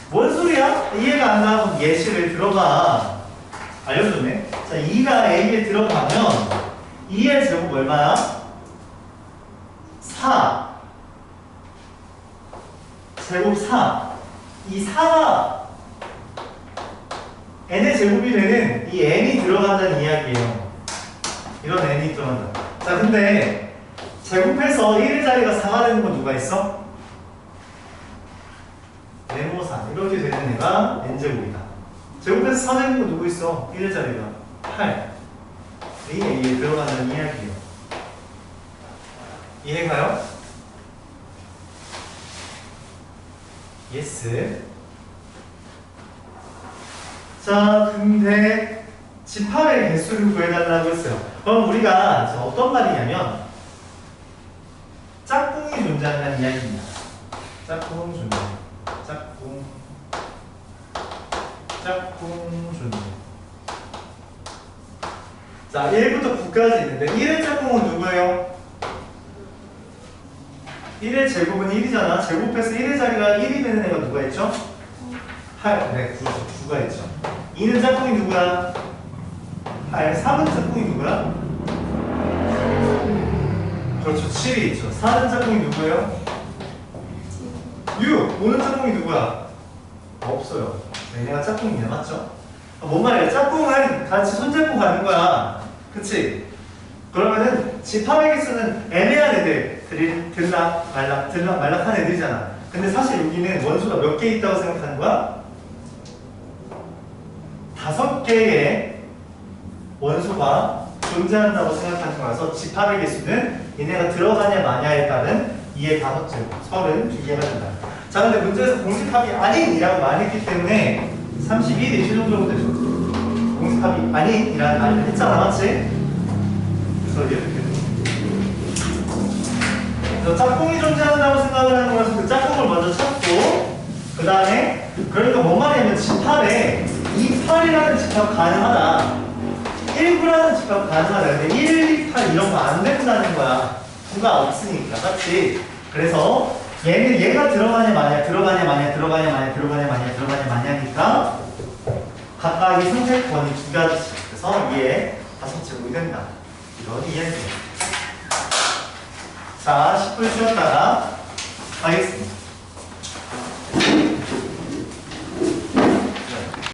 뭔 소리야? 이해가 안 가면 예시를 들어봐. 알려줬네. 자, 2가 A에 들어가면 2의 제곱 얼마야? 4 제곱 4 이 4가 n의 제곱이 되는 이 n이 들어간다는 이야기예요. 이런 n이 들어간다. 자, 근데 제곱해서 1의 자리가 4가 되는 건 누가 있어? 네모사 이렇게 되는 애가 n제곱이다. 제곱해서 4 되는 건 누구 있어? 1의 자리가 8. 이 a에 들어간다는 이야기예요. 이해가요? 예스. 자, 근데 집합의 개수를 구해달라고 했어요. 그럼 우리가 어떤 말이냐면 짝꿍이 존재한다는 이야기입니다. 짝꿍 존재. 짝꿍 존재. 자, 1부터 9까지 있는데 1의 짝꿍은 누구예요? 1의 제곱은 1이잖아. 제곱해서 1의 자리가 1이 되는 애가 누가 있죠? 8, 네, 9가 있죠. 2는 짝꿍이 누구야? 8, 3은 짝꿍이 누구야? 그렇죠, 7이 있죠. 4는 짝꿍이 누구예요? 6, 5는 짝꿍이 누구야? 없어요. 얘네가 짝꿍이냐, 맞죠? 뭔 말이야? 짝꿍은 같이 손잡고 가는 거야. 그치? 그러면은 집합의 개수는 애매한 애들, 들락말락한 애들이잖아. 근데 사실 여기는 원수가 몇 개 있다고 생각하는 거야? 5개의 원소가 존재한다고 생각하는 거라서 집합의 개수는 얘네가 들어가냐 마냐에 따른 2의 5제곱 32개가 된다. 자, 근데 문제에서 공집합이 아닌이라고 말했기 때문에 31이 최종적으로 되죠. 공집합이 아닌이라는 말을 했잖아, 맞지? 그래서 이렇게 되죠. 그래서 짝꿍이 존재한다고 생각을 하는 거라서 그 짝꿍을 먼저 찾고 그 다음에 그러니까 뭔 말이냐면 집합에 28이라는 집합 가능하다. 19라는 집합 가능하다. 근데 1, 2, 8 이런 거 안 된다는 거야. 9가 없으니까. 맞지? 그래서 얘는 얘가 들어가냐 마냐 마냐니까 각각의 선택권이 2가지씩. 그래서 얘 5제곱이 된다. 이런 이야기예요. 자, 10분 쉬었다가 하겠습니다.